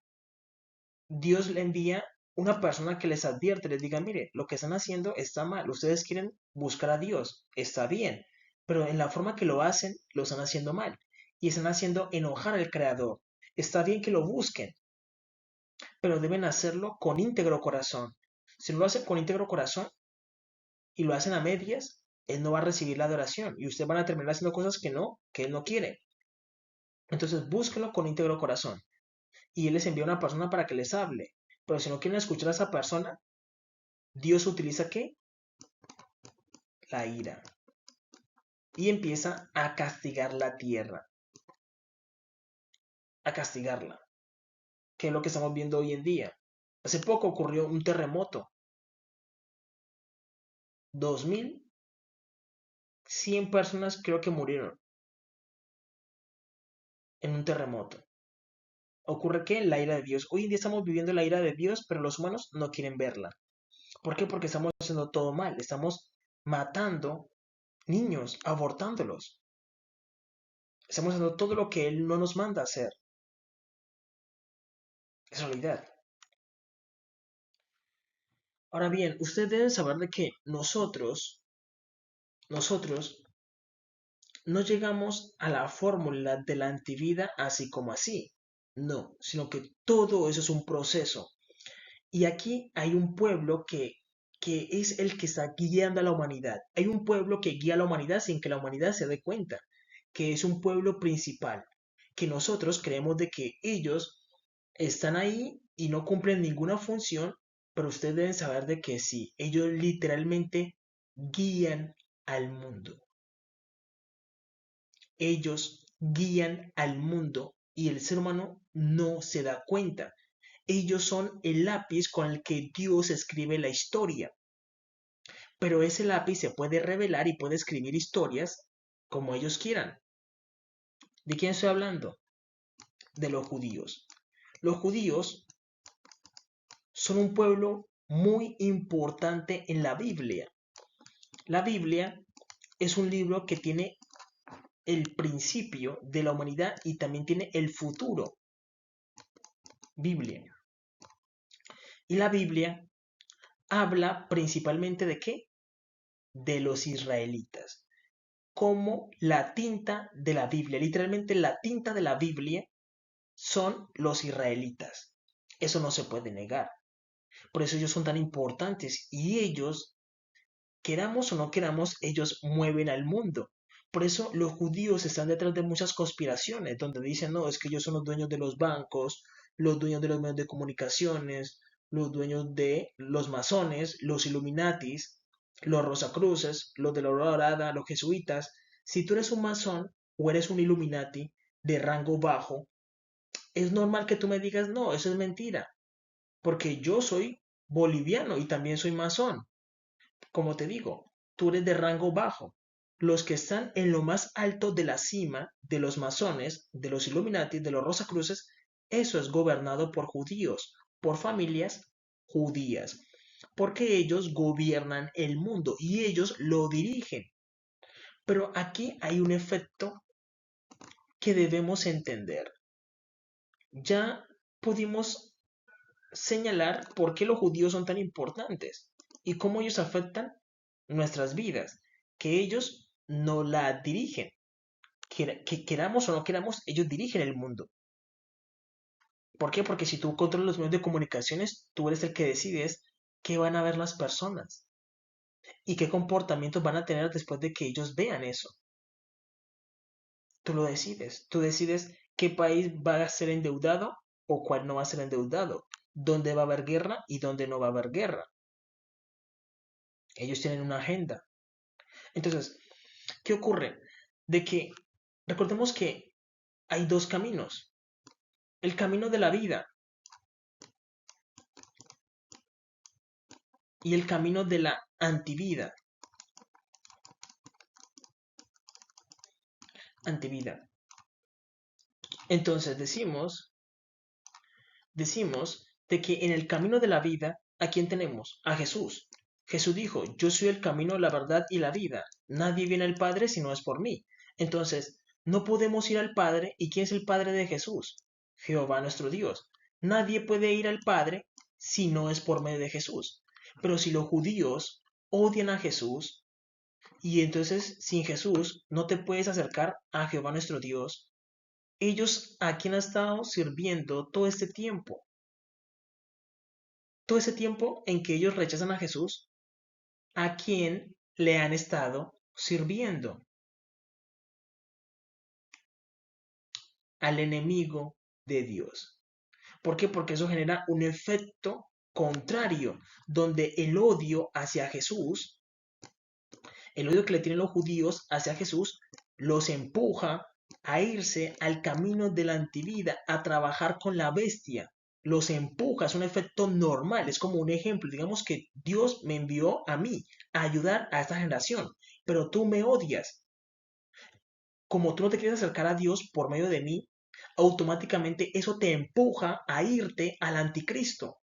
Dios le envía una persona que les advierte, les diga, mire, lo que están haciendo está mal, ustedes quieren buscar a Dios, está bien, pero en la forma que lo hacen, lo están haciendo mal y están haciendo enojar al Creador, Está bien que lo busquen, pero deben hacerlo con íntegro corazón. Si no lo hacen con íntegro corazón y lo hacen a medias, él no va a recibir la adoración y ustedes van a terminar haciendo cosas que él no quiere. Entonces búsquenlo con íntegro corazón y él les envía una persona para que les hable. Pero si no quieren escuchar a esa persona, Dios utiliza ¿qué? La ira. Y empieza a castigar la tierra, a castigarla, que es lo que estamos viendo hoy en día. Hace poco ocurrió un terremoto, 2100 personas creo que murieron en un terremoto. Ocurre que la ira de Dios, hoy en día estamos viviendo la ira de Dios, pero los humanos no quieren verla. ¿Por qué? Porque estamos haciendo todo mal, estamos matando niños, abortándolos. Estamos haciendo todo lo que Él no nos manda hacer. Es realidad. Ahora bien, ustedes deben saber de que nosotros no llegamos a la fórmula de la antivida así como así. No, sino que todo eso es un proceso. Y aquí hay un pueblo que es el que está guiando a la humanidad. Hay un pueblo que guía a la humanidad sin que la humanidad se dé cuenta, que es un pueblo principal, que nosotros creemos de que ellos están ahí y no cumplen ninguna función, pero ustedes deben saber de que sí, ellos literalmente guían al mundo. Ellos guían al mundo y el ser humano no se da cuenta. Ellos son el lápiz con el que Dios escribe la historia. Pero ese lápiz se puede revelar y puede escribir historias como ellos quieran. ¿De quién estoy hablando? De los judíos. Los judíos son un pueblo muy importante en la Biblia. La Biblia es un libro que tiene el principio de la humanidad y también tiene el futuro. Biblia. Y la Biblia habla principalmente de qué? De los israelitas. Como la tinta de la Biblia, literalmente la tinta de la Biblia son los israelitas. Eso no se puede negar. Por eso ellos son tan importantes y ellos, queramos o no queramos, ellos mueven al mundo. Por eso los judíos están detrás de muchas conspiraciones, donde dicen, no, es que ellos son los dueños de los bancos, los dueños de los medios de comunicaciones, los dueños de los masones, los Illuminatis, los Rosacruces, los de la Aurora Dorada, los jesuitas. Si tú eres un masón o eres un Illuminati de rango bajo, es normal que tú me digas, no, eso es mentira, porque yo soy boliviano y también soy masón. Como te digo, tú eres de rango bajo. Los que están en lo más alto de la cima de los masones, de los Illuminati, de los Rosacruces, eso es gobernado por judíos, por familias judías, porque ellos gobiernan el mundo y ellos lo dirigen. Pero aquí hay un efecto que debemos entender. Ya pudimos señalar por qué los judíos son tan importantes y cómo ellos afectan nuestras vidas, que ellos no la dirigen, que queramos o no queramos, ellos dirigen el mundo. ¿Por qué? Porque si tú controlas los medios de comunicaciones, tú eres el que decides qué van a ver las personas y qué comportamientos van a tener después de que ellos vean eso. Tú decides qué país va a ser endeudado o cuál no va a ser endeudado, dónde va a haber guerra y dónde no va a haber guerra. Ellos tienen una agenda. Entonces, ¿qué ocurre? De que recordemos que hay dos caminos. El camino de la vida y el camino de la antivida. Antivida. Entonces decimos de que en el camino de la vida, ¿a quién tenemos? A Jesús. Jesús dijo, yo soy el camino, la verdad y la vida. Nadie viene al Padre si no es por mí. Entonces, no podemos ir al Padre. ¿Y quién es el Padre de Jesús? Jehová nuestro Dios. Nadie puede ir al Padre si no es por medio de Jesús. Pero si los judíos odian a Jesús, y entonces sin Jesús no te puedes acercar a Jehová nuestro Dios, Ellos a quién han estado sirviendo todo este tiempo. Todo ese tiempo en que ellos rechazan a Jesús, ¿a quién le han estado sirviendo? Al enemigo de Dios. ¿Por qué? Porque eso genera un efecto contrario, donde el odio hacia Jesús, el odio que le tienen los judíos hacia Jesús, los empuja a irse al camino de la antivida, a trabajar con la bestia. Los empuja, es un efecto normal, es como un ejemplo. Digamos que Dios me envió a mí a ayudar a esta generación, pero tú me odias. Como tú no te quieres acercar a Dios por medio de mí, automáticamente eso te empuja a irte al anticristo.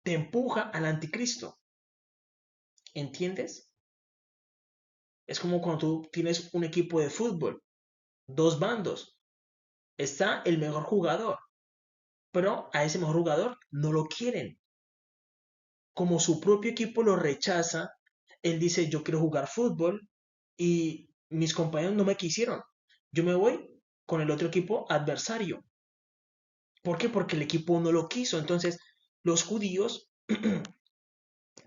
Te empuja al anticristo. ¿Entiendes? Es como cuando tú tienes un equipo de fútbol, dos bandos. Está el mejor jugador, pero a ese mejor jugador no lo quieren. Como su propio equipo lo rechaza, él dice, yo quiero jugar fútbol y mis compañeros no me quisieron. Yo me voy con el otro equipo adversario. ¿Por qué? Porque el equipo no lo quiso. Entonces, los judíos,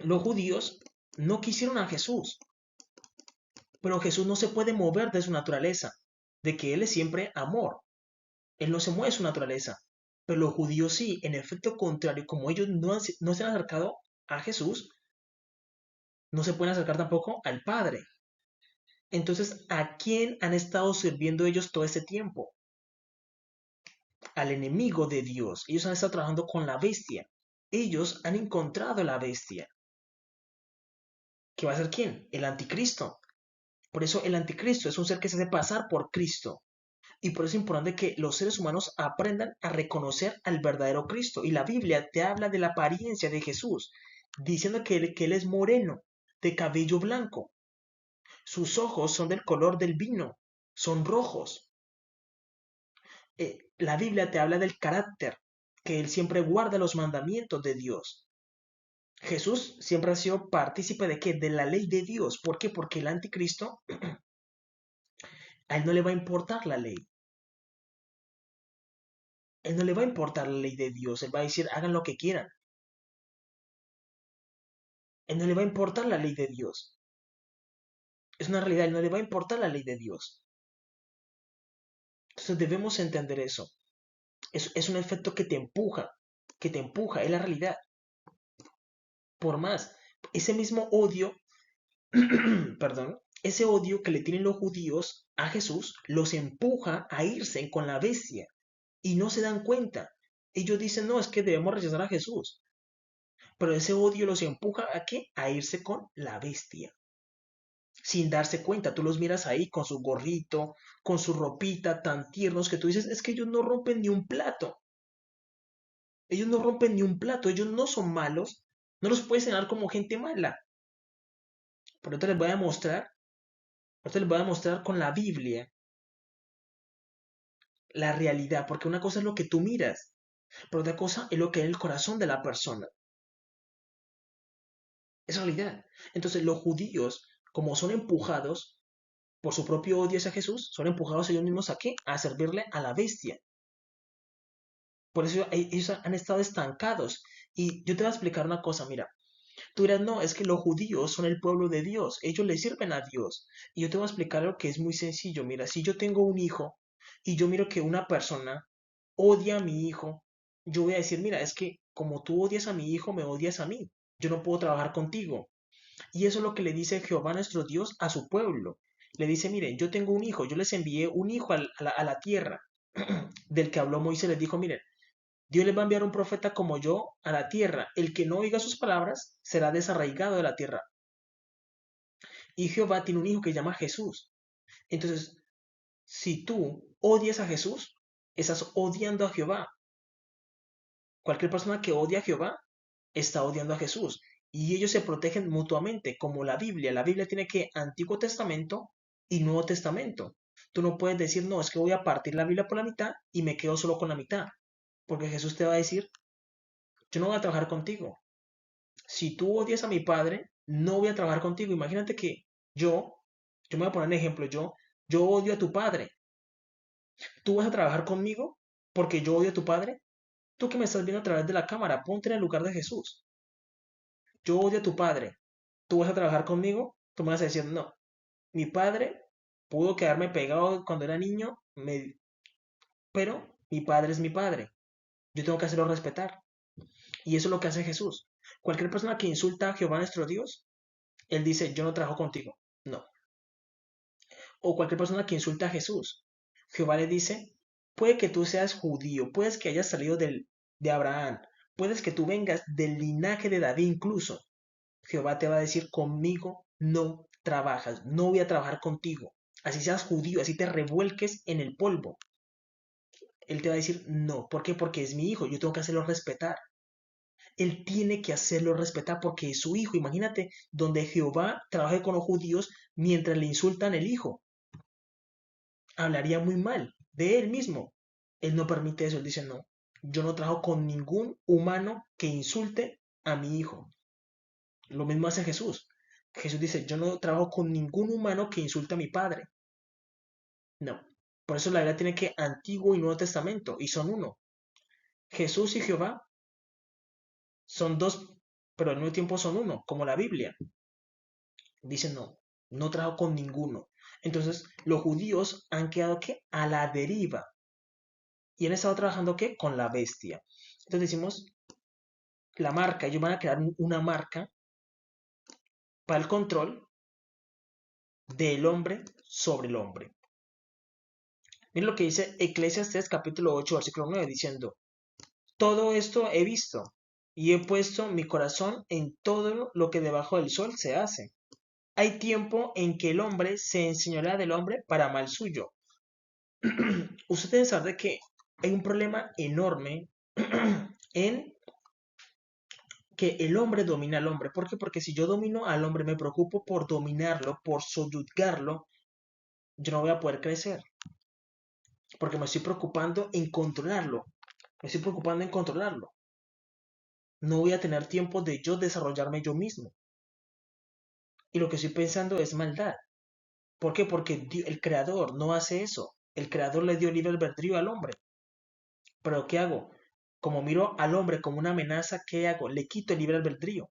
los judíos no quisieron a Jesús, pero Jesús no se puede mover de su naturaleza, de que Él es siempre amor. Él no se mueve de su naturaleza. Pero los judíos sí, en efecto contrario, como ellos no se han acercado a Jesús, no se pueden acercar tampoco al Padre. Entonces, ¿a quién han estado sirviendo ellos todo este tiempo? Al enemigo de Dios. Ellos han estado trabajando con la bestia. Ellos han encontrado la bestia. ¿Qué va a ser quién? El anticristo. Por eso el anticristo es un ser que se hace pasar por Cristo. Y por eso es importante que los seres humanos aprendan a reconocer al verdadero Cristo. Y la Biblia te habla de la apariencia de Jesús, diciendo que él es moreno, de cabello blanco. Sus ojos son del color del vino, son rojos. La Biblia te habla del carácter, que Él siempre guarda los mandamientos de Dios. Jesús siempre ha sido partícipe de qué? De la ley de Dios. ¿Por qué? Porque el anticristo, a él no le va a importar la ley. Él no le va a importar la ley de Dios. Él va a decir, hagan lo que quieran. Él no le va a importar la ley de Dios. Es una realidad, él no le va a importar la ley de Dios. Entonces debemos entender eso. Es un efecto que te empuja, es la realidad. Por más, ese mismo odio, perdón, ese odio que le tienen los judíos a Jesús los empuja a irse con la bestia y no se dan cuenta. Ellos dicen, no, es que debemos rechazar a Jesús. Pero ese odio los empuja a qué? A irse con la bestia. Sin darse cuenta, tú los miras ahí con su gorrito, con su ropita tan tiernos que tú dices, es que ellos no rompen ni un plato. Ellos no rompen ni un plato, ellos no son malos, no los puedes señalar como gente mala. Pero ahorita les voy a mostrar con la Biblia la realidad, porque una cosa es lo que tú miras, pero otra cosa es lo que hay en el corazón de la persona. Es realidad. Entonces los judíos, como son empujados por su propio odio hacia Jesús, son empujados ellos mismos a qué? A servirle a la bestia. Por eso ellos han estado estancados. Y yo te voy a explicar una cosa, mira, tú dirás, no, es que los judíos son el pueblo de Dios, ellos le sirven a Dios. Y yo te voy a explicar algo que es muy sencillo. Mira, si yo tengo un hijo y yo miro que una persona odia a mi hijo, yo voy a decir, mira, es que como tú odias a mi hijo, me odias a mí. Yo no puedo trabajar contigo. Y eso es lo que le dice Jehová nuestro Dios a su pueblo. Le dice, miren, yo tengo un hijo, yo les envié un hijo a la tierra, del que habló Moisés, les dijo, miren, Dios les va a enviar un profeta como yo a la tierra. El que no oiga sus palabras será desarraigado de la tierra. Y Jehová tiene un hijo que se llama Jesús. Entonces, si tú odias a Jesús, estás odiando a Jehová. Cualquier persona que odia a Jehová está odiando a Jesús. Y ellos se protegen mutuamente, como la Biblia. La Biblia tiene que Antiguo Testamento y Nuevo Testamento. Tú no puedes decir, no, es que voy a partir la Biblia por la mitad y me quedo solo con la mitad. Porque Jesús te va a decir, yo no voy a trabajar contigo. Si tú odias a mi padre, no voy a trabajar contigo. Imagínate que yo me voy a poner un ejemplo, yo odio a tu padre. ¿Tú vas a trabajar conmigo porque yo odio a tu padre? Tú que me estás viendo a través de la cámara, ponte en el lugar de Jesús. Yo odio a tu padre. ¿Tú vas a trabajar conmigo? Tú me vas a decir, no. Mi padre pudo quedarme pegado cuando era niño, pero mi padre es mi padre. Yo tengo que hacerlo respetar. Y eso es lo que hace Jesús. Cualquier persona que insulta a Jehová nuestro Dios, él dice, yo no trabajo contigo. No. O cualquier persona que insulta a Jesús, Jehová le dice, puede que tú seas judío, puedes que hayas salido de Abraham, puedes que tú vengas del linaje de David incluso. Jehová te va a decir, conmigo no trabajas, no voy a trabajar contigo. Así seas judío, así te revuelques en el polvo. Él te va a decir, no. ¿Por qué? Porque es mi hijo, yo tengo que hacerlo respetar. Él tiene que hacerlo respetar porque es su hijo. Imagínate donde Jehová trabaje con los judíos mientras le insultan el hijo. Hablaría muy mal de él mismo. Él no permite eso. Él dice, no, yo no trabajo con ningún humano que insulte a mi hijo. Lo mismo hace Jesús. Jesús dice, yo no trabajo con ningún humano que insulte a mi padre. No. Por eso la Biblia tiene que Antiguo y Nuevo Testamento, y son uno. Jesús y Jehová son dos, pero al mismo tiempo son uno, como la Biblia. Dicen, no, no trabajo con ninguno. Entonces, los judíos han quedado ¿qué? A la deriva. Y han estado trabajando ¿qué? Con la bestia. Entonces decimos, la marca, ellos van a crear una marca para el control del hombre sobre el hombre. Miren lo que dice Eclesiastes capítulo 8, versículo 9, diciendo, todo esto he visto y he puesto mi corazón en todo lo que debajo del sol se hace. Hay tiempo en que el hombre se enseñorea del hombre para mal suyo. Usted debe saber que hay un problema enorme en que el hombre domina al hombre. ¿Por qué? Porque si yo domino al hombre, me preocupo por dominarlo, por soyuzgarlo, yo no voy a poder crecer. Porque me estoy preocupando en controlarlo. Me estoy preocupando en controlarlo. No voy a tener tiempo de yo desarrollarme yo mismo. Y lo que estoy pensando es maldad. ¿Por qué? Porque el creador no hace eso. El creador le dio libre albedrío al hombre. Pero ¿qué hago? Como miro al hombre como una amenaza, ¿qué hago? Le quito el libre albedrío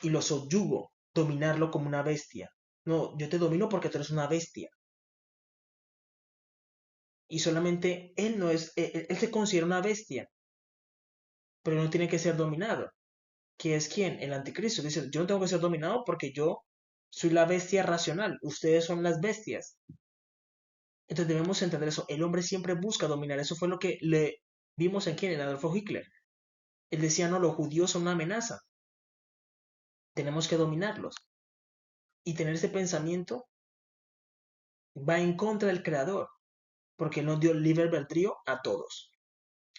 y lo subyugo, dominarlo como una bestia. No, yo te domino porque tú eres una bestia. Y solamente él no es, él se considera una bestia, pero no tiene que ser dominado. ¿Qué es quién? El anticristo. Dice, yo no tengo que ser dominado porque yo soy la bestia racional, ustedes son las bestias. Entonces debemos entender eso. El hombre siempre busca dominar. Eso fue lo que le vimos en quién, en Adolfo Hitler. Él decía, no, los judíos son una amenaza. Tenemos que dominarlos. Y tener ese pensamiento va en contra del creador, porque él nos dio libre albedrío a todos.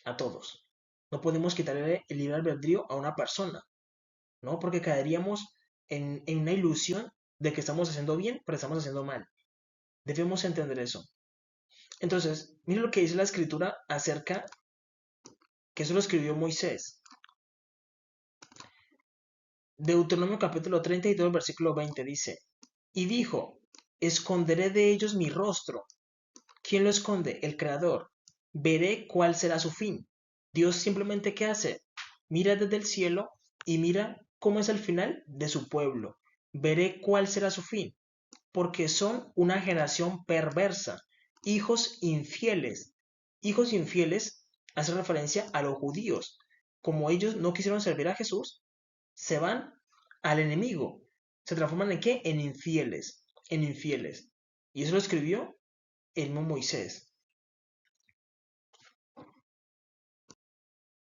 A todos. No podemos quitarle el libre albedrío a una persona, ¿no? Porque caeríamos en una ilusión de que estamos haciendo bien, pero estamos haciendo mal. Debemos entender eso. Entonces, miren lo que dice la escritura acerca, que eso lo escribió Moisés. Deuteronomio capítulo 32, versículo 20 dice, y dijo, esconderé de ellos mi rostro. ¿Quién lo esconde? El Creador. Veré cuál será su fin. Dios simplemente ¿qué hace? Mira desde el cielo y mira cómo es el final de su pueblo. Veré cuál será su fin. Porque son una generación perversa, hijos infieles. Hijos infieles hace referencia a los judíos. Como ellos no quisieron servir a Jesús, se van al enemigo. ¿Se transforman en qué? En infieles. En infieles. Y eso lo escribió el mismo Moisés.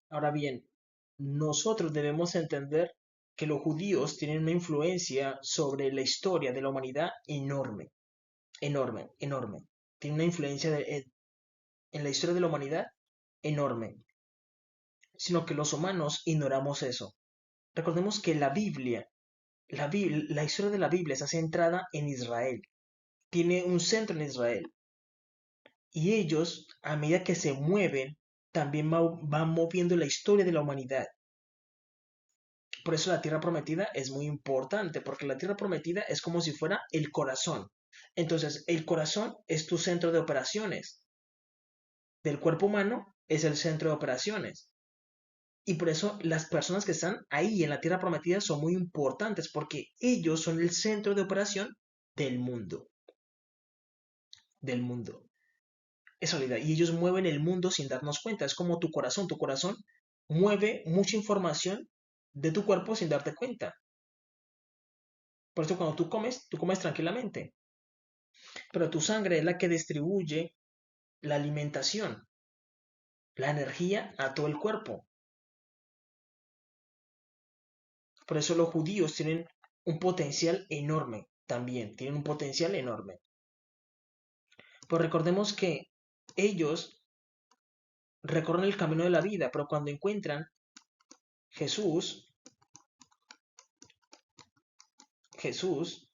Ahora bien, nosotros debemos entender que los judíos tienen una influencia sobre la historia de la humanidad enorme, enorme, enorme. Tienen una influencia en la historia de la humanidad enorme, sino que los humanos ignoramos eso. Recordemos que la historia de la Biblia está centrada en Israel, tiene un centro en Israel, y ellos, a medida que se mueven, también van moviendo la historia de la humanidad. Por eso la tierra prometida es muy importante, porque la tierra prometida es como si fuera el corazón. Entonces, el corazón es tu centro de operaciones. Del cuerpo humano es el centro de operaciones. Y por eso las personas que están ahí en la tierra prometida son muy importantes, porque ellos son el centro de operación del mundo. Del mundo. Es realidad. Y ellos mueven el mundo sin darnos cuenta. Es como tu corazón. Tu corazón mueve mucha información de tu cuerpo sin darte cuenta. Por eso cuando tú comes tranquilamente. Pero tu sangre es la que distribuye la alimentación, la energía a todo el cuerpo. Por eso los judíos tienen un potencial enorme también, tienen un potencial enorme. Pues recordemos que ellos recorren el camino de la vida, pero cuando encuentran Jesús, Jesús,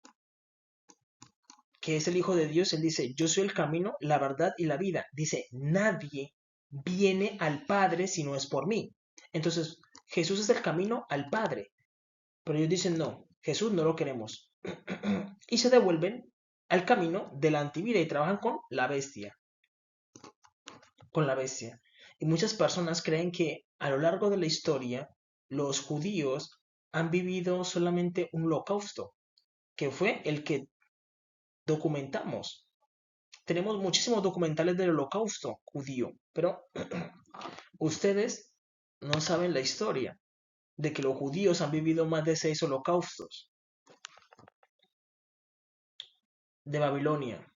que es el Hijo de Dios, él dice, yo soy el camino, la verdad y la vida. Dice, nadie viene al Padre si no es por mí. Entonces, Jesús es el camino al Padre. Pero ellos dicen, no, Jesús no lo queremos. Y se devuelven al camino de la antivida y trabajan con la bestia. Con la bestia. Y muchas personas creen que a lo largo de la historia los judíos han vivido solamente un holocausto, que fue el que documentamos. Tenemos muchísimos documentales del holocausto judío, pero ustedes no saben la historia de que los judíos han vivido más de 6 holocaustos. De Babilonia,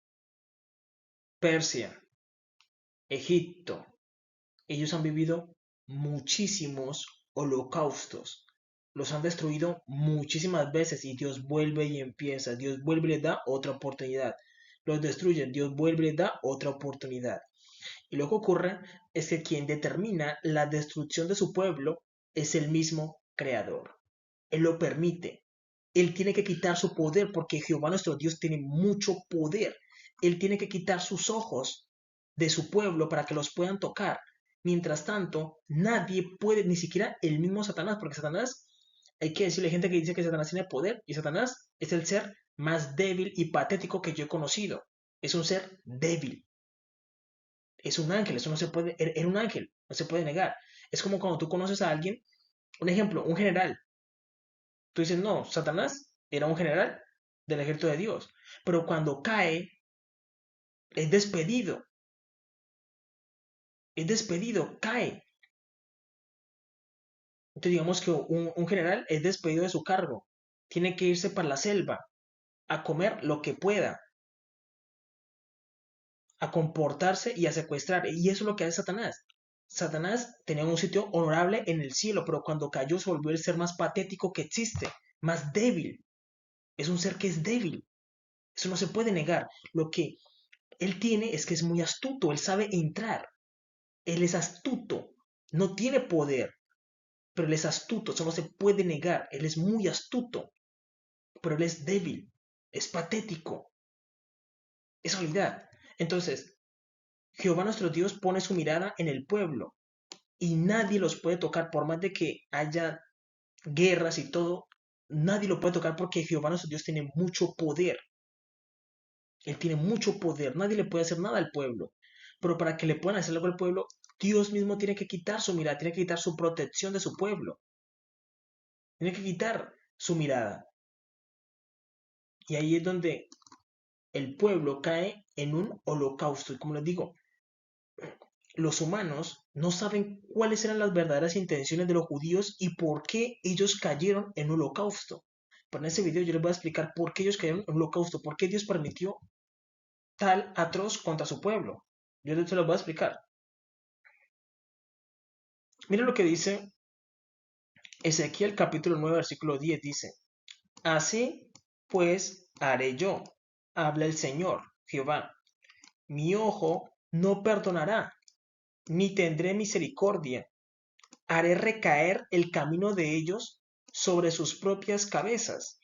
Persia, Egipto. Ellos han vivido muchísimos holocaustos. Los han destruido muchísimas veces y Dios vuelve y empieza. Dios vuelve y les da otra oportunidad. Los destruyen, Dios vuelve y les da otra oportunidad. Y lo que ocurre es que quien determina la destrucción de su pueblo es el mismo Creador. Él lo permite. Él tiene que quitar su poder porque Jehová nuestro Dios tiene mucho poder. Él tiene que quitar sus ojos de su pueblo para que los puedan tocar. Mientras tanto, nadie puede, ni siquiera el mismo Satanás, porque Satanás, hay que decirle, hay gente que dice que Satanás tiene poder, y Satanás es el ser más débil y patético que yo he conocido. Es un ser débil. Es un ángel, eso no se puede, era un ángel, no se puede negar. Es como cuando tú conoces a alguien, un ejemplo, un general. Tú dices, no, Satanás era un general del ejército de Dios. Pero cuando cae, es despedido, cae. Entonces digamos que un general es despedido de su cargo. Tiene que irse para la selva a comer lo que pueda, a comportarse y a secuestrar. Y eso es lo que hace Satanás. Satanás tenía un sitio honorable en el cielo, pero cuando cayó se volvió el ser más patético que existe, más débil. Es un ser que es débil. Eso no se puede negar. Lo que él tiene es que es muy astuto, él sabe entrar. Él es astuto, no tiene poder, pero él es astuto, eso no se puede negar. Él es muy astuto, pero él es débil, es patético, es realidad. Entonces, Jehová nuestro Dios pone su mirada en el pueblo y nadie los puede tocar, por más de que haya guerras y todo, nadie lo puede tocar porque Jehová nuestro Dios tiene mucho poder. Él tiene mucho poder, nadie le puede hacer nada al pueblo. Pero para que le puedan hacer algo al pueblo, Dios mismo tiene que quitar su mirada, tiene que quitar su protección de su pueblo. Tiene que quitar su mirada. Y ahí es donde el pueblo cae en un holocausto. Y como les digo, los humanos no saben cuáles eran las verdaderas intenciones de los judíos y por qué ellos cayeron en un holocausto. Pero en ese video yo les voy a explicar por qué ellos cayeron en un holocausto, por qué Dios permitió tal atroz contra su pueblo. Yo se los voy a explicar. Miren lo que dice Ezequiel capítulo 9, versículo 10. Dice, así pues haré yo, habla el Señor, Jehová. Mi ojo no perdonará, ni tendré misericordia. Haré recaer el camino de ellos sobre sus propias cabezas.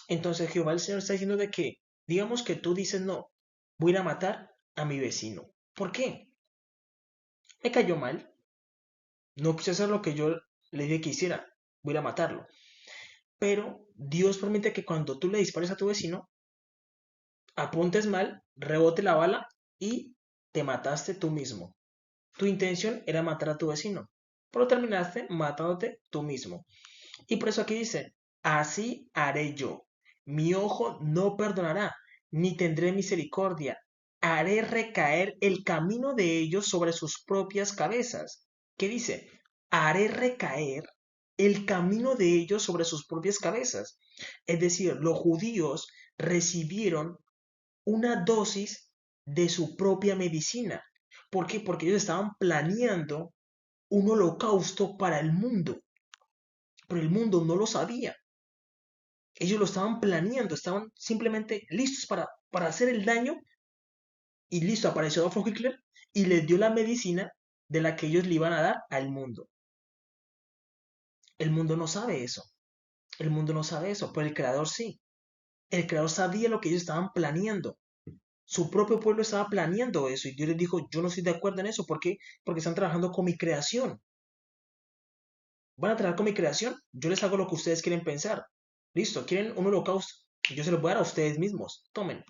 Entonces Jehová el Señor está diciendo de que, digamos que tú dices, no, voy a ir a matar a mi vecino. ¿Por qué? Me cayó mal, no quise hacer lo que yo le dije que hiciera, voy a ir a matarlo. Pero Dios permite que cuando tú le dispares a tu vecino, apuntes mal, rebote la bala y te mataste tú mismo. Tu intención era matar a tu vecino, pero terminaste matándote tú mismo. Y por eso aquí dice, así haré yo. Mi ojo no perdonará, ni tendré misericordia. Haré recaer el camino de ellos sobre sus propias cabezas. ¿Qué dice? Haré recaer el camino de ellos sobre sus propias cabezas. Es decir, los judíos recibieron una dosis de su propia medicina. ¿Por qué? Porque ellos estaban planeando un holocausto para el mundo, pero el mundo no lo sabía. Ellos lo estaban planeando, estaban simplemente listos para hacer el daño y listo, apareció Adolf Hitler y les dio la medicina de la que ellos le iban a dar al mundo. El mundo no sabe eso, el mundo no sabe eso, pero el creador sí. El creador sabía lo que ellos estaban planeando. Su propio pueblo estaba planeando eso y Dios les dijo, yo no estoy de acuerdo en eso. ¿Por qué? Porque están trabajando con mi creación. Van a trabajar con mi creación, yo les hago lo que ustedes quieren pensar. Listo, quieren un holocausto, yo se lo voy a dar a ustedes mismos. Tomen.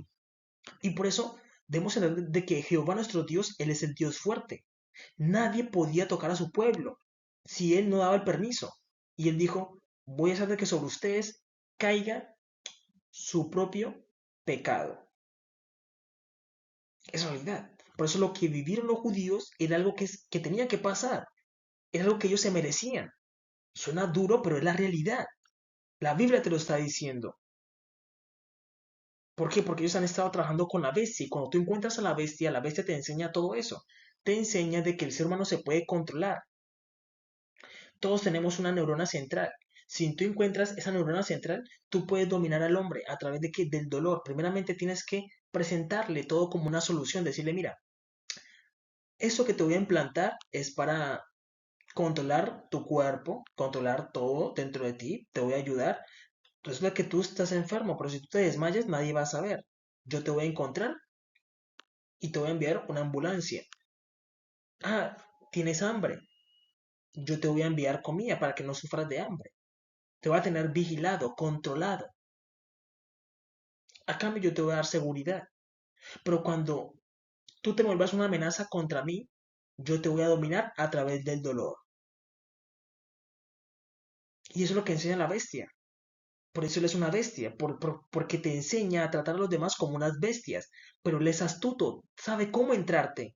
Y por eso debemos entender de que Jehová nuestro Dios, Él es el Dios fuerte. Nadie podía tocar a su pueblo si Él no daba el permiso. Y Él dijo, voy a hacer de que sobre ustedes caiga su propio pecado. Es realidad. Por eso lo que vivieron los judíos era algo que tenía que pasar. Era algo que ellos se merecían. Suena duro, pero es la realidad. La Biblia te lo está diciendo. ¿Por qué? Porque ellos han estado trabajando con la bestia y cuando tú encuentras a la bestia te enseña todo eso. Te enseña de que el ser humano se puede controlar. Todos tenemos una neurona central. Si tú encuentras esa neurona central, tú puedes dominar al hombre a través de que del dolor. Primeramente tienes que presentarle todo como una solución, decirle, mira, esto que te voy a implantar es para controlar tu cuerpo, controlar todo dentro de ti, te voy a ayudar. Resulta que tú estás enfermo, pero si tú te desmayas, nadie va a saber. Yo te voy a encontrar y te voy a enviar una ambulancia. Ah, tienes hambre. Yo te voy a enviar comida para que no sufras de hambre. Te voy a tener vigilado, controlado. A cambio yo te voy a dar seguridad. Pero cuando tú te vuelvas una amenaza contra mí, yo te voy a dominar a través del dolor. Y eso es lo que enseña la bestia. Por eso él es una bestia, porque te enseña a tratar a los demás como unas bestias. Pero él es astuto, sabe cómo entrarte.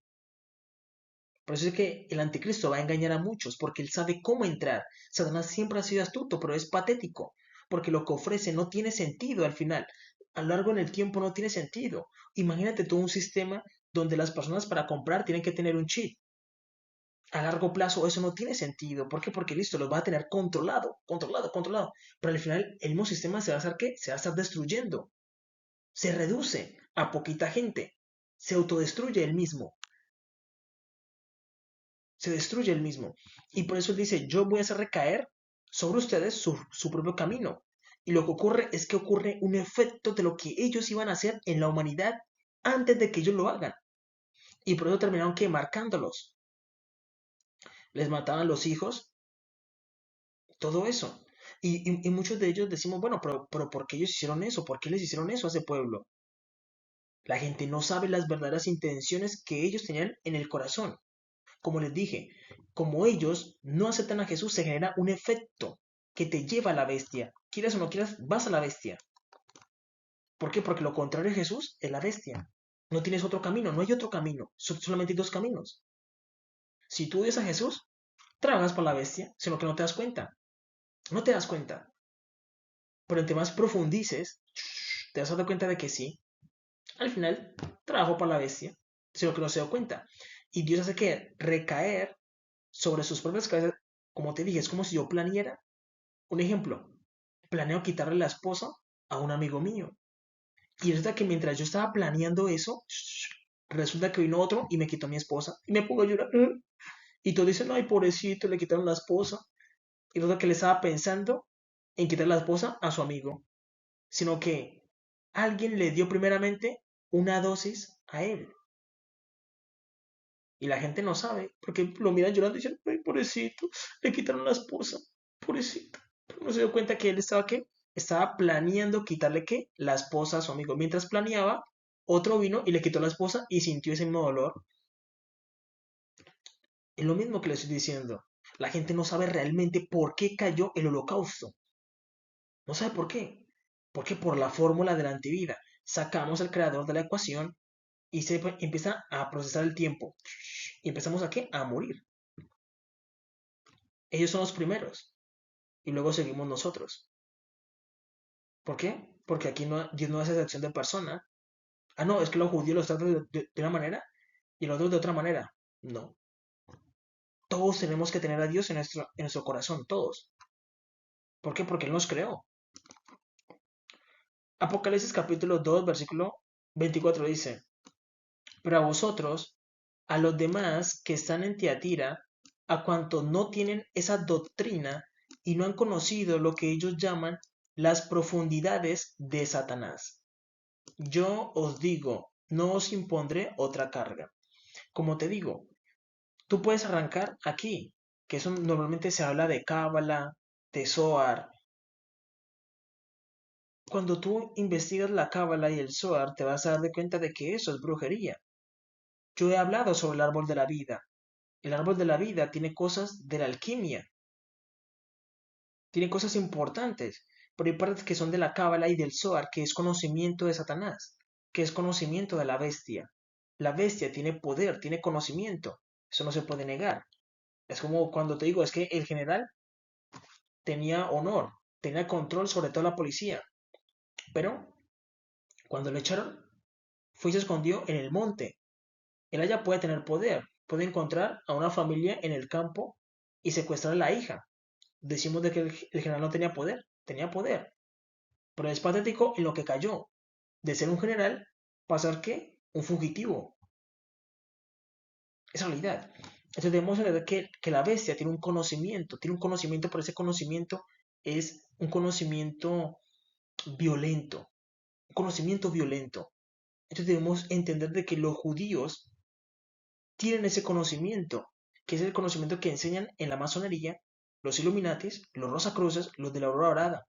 Por eso es que el anticristo va a engañar a muchos, porque él sabe cómo entrar. Satanás siempre ha sido astuto, pero es patético, porque lo que ofrece no tiene sentido al final. A lo largo en el tiempo no tiene sentido. Imagínate todo un sistema donde las personas para comprar tienen que tener un chip. A largo plazo eso no tiene sentido. ¿Por qué? Porque listo, los va a tener controlado, controlado, controlado. Pero al final el mismo sistema se va a hacer ¿qué? Se va a estar destruyendo. Se reduce a poquita gente. Se autodestruye el mismo. Se destruye el mismo. Y por eso él dice, yo voy a hacer recaer sobre ustedes su propio camino. Y lo que ocurre es que ocurre un efecto de lo que ellos iban a hacer en la humanidad antes de que ellos lo hagan. Y por eso terminaron que marcándolos. Les mataban los hijos, todo eso. Y muchos de ellos decimos, bueno, pero ¿por qué ellos hicieron eso? ¿Por qué les hicieron eso a ese pueblo? La gente no sabe las verdaderas intenciones que ellos tenían en el corazón. Como les dije, como ellos no aceptan a Jesús, se genera un efecto que te lleva a la bestia. Quieras o no quieras, vas a la bestia. ¿Por qué? Porque lo contrario de Jesús es la bestia. No tienes otro camino, no hay otro camino. Solamente hay dos caminos. Si tú odias a Jesús, trabajas por la bestia, sino que no te das cuenta. No te das cuenta. Pero entre más profundices, te vas a dar cuenta de que sí. Al final, trabajo por la bestia, sino que no se da cuenta. Y Dios hace que recaer sobre sus propias cabezas, como te dije, es como si yo planeara. Un ejemplo, planeo quitarle la esposa a un amigo mío. Y resulta que mientras yo estaba planeando eso, resulta que vino otro y me quitó a mi esposa. Y me pongo a llorar. Y todos dicen, ay, pobrecito, le quitaron la esposa. Y resulta que le estaba pensando en quitar la esposa a su amigo. Sino que alguien le dio primeramente una dosis a él. Y la gente no sabe, porque lo miran llorando y dicen, ay, pobrecito, le quitaron la esposa, pobrecito. Pero no se dio cuenta que él estaba, ¿qué? Estaba planeando quitarle, ¿qué? La esposa a su amigo. Mientras planeaba, otro vino y le quitó la esposa y sintió ese mismo dolor. Es lo mismo que le estoy diciendo. La gente no sabe realmente por qué cayó el holocausto. No sabe por qué. Porque por la fórmula de la antivida. Sacamos al creador de la ecuación y se empieza a procesar el tiempo. Y empezamos a qué? A morir. Ellos son los primeros. Y luego seguimos nosotros. ¿Por qué? Porque aquí no, Dios no hace excepción de persona. Ah, no, es que los judíos los tratan de una manera y los otros de otra manera. No. Todos tenemos que tener a Dios en nuestro corazón, todos. ¿Por qué? Porque Él nos creó. Apocalipsis capítulo 2, versículo 24 dice, pero a vosotros, a los demás que están en Tiatira, a cuantos no tienen esa doctrina y no han conocido lo que ellos llaman las profundidades de Satanás. Yo os digo, no os impondré otra carga. Como te digo, tú puedes arrancar aquí, que eso normalmente se habla de Cábala, de Zohar. Cuando tú investigas la Cábala y el Zohar, te vas a dar de cuenta de que eso es brujería. Yo he hablado sobre el árbol de la vida. El árbol de la vida tiene cosas de la alquimia, tiene cosas importantes, pero hay partes que son de la Cábala y del Zohar, que es conocimiento de Satanás, que es conocimiento de la bestia. La bestia tiene poder, tiene conocimiento, eso no se puede negar. Es como cuando te digo, es que el general tenía honor, tenía control sobre toda la policía, pero cuando lo echaron, fue y se escondió en el monte. Él allá puede tener poder, puede encontrar a una familia en el campo y secuestrar a la hija. Decimos de que el general no tenía poder, pero es patético en lo que cayó, de ser un general, pasar que un fugitivo. Es realidad. Entonces debemos entender que la bestia tiene un conocimiento, pero ese conocimiento es un conocimiento violento, un conocimiento violento. Entonces debemos entender de que los judíos tienen ese conocimiento, que es el conocimiento que enseñan en la masonería, los Illuminatis, los Rosacruces, los de la Aurora Dorada,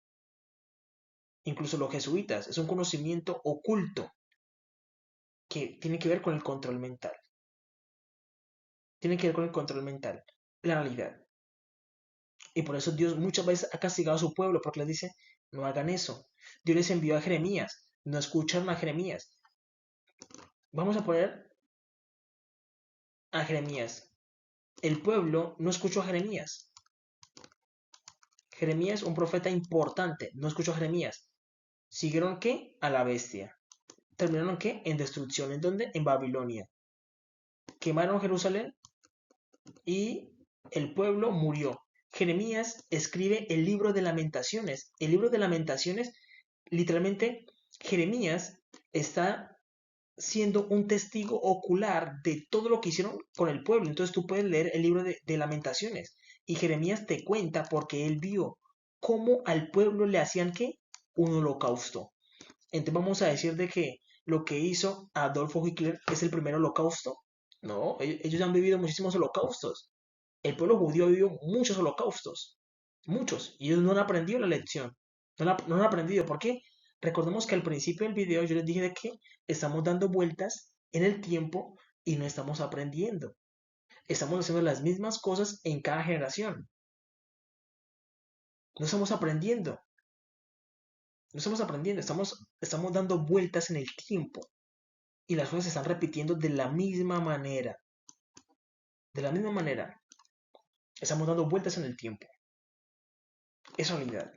incluso los jesuitas. Es un conocimiento oculto que tiene que ver con el control mental. Tiene que ver con el control mental, la realidad. Y por eso Dios muchas veces ha castigado a su pueblo, porque les dice, no hagan eso. Dios les envió a Jeremías, no escucharon a Jeremías. Vamos a poner a Jeremías. El pueblo no escuchó a Jeremías. Jeremías, un profeta importante, no escuchó a Jeremías. ¿Siguieron qué? A la bestia. ¿Terminaron qué? En destrucción. ¿En dónde? En Babilonia. Quemaron Jerusalén y el pueblo murió. Jeremías escribe el libro de lamentaciones. El libro de lamentaciones, literalmente, Jeremías está siendo un testigo ocular de todo lo que hicieron con el pueblo. Entonces tú puedes leer el libro de lamentaciones y Jeremías te cuenta porque él vio cómo al pueblo le hacían ¿qué? Un holocausto. Entonces vamos a decir de que lo que hizo Adolfo Hitler es el primer holocausto. No, ellos han vivido muchísimos holocaustos. El pueblo judío ha vivido muchos holocaustos. Muchos. Y ellos no han aprendido la lección. No han aprendido. ¿Por qué? Recordemos que al principio del video yo les dije de que estamos dando vueltas en el tiempo y no estamos aprendiendo. Estamos haciendo las mismas cosas en cada generación. No estamos aprendiendo. No estamos aprendiendo. Estamos dando vueltas en el tiempo. Y las cosas se están repitiendo de la misma manera. De la misma manera. Estamos dando vueltas en el tiempo. Es realidad.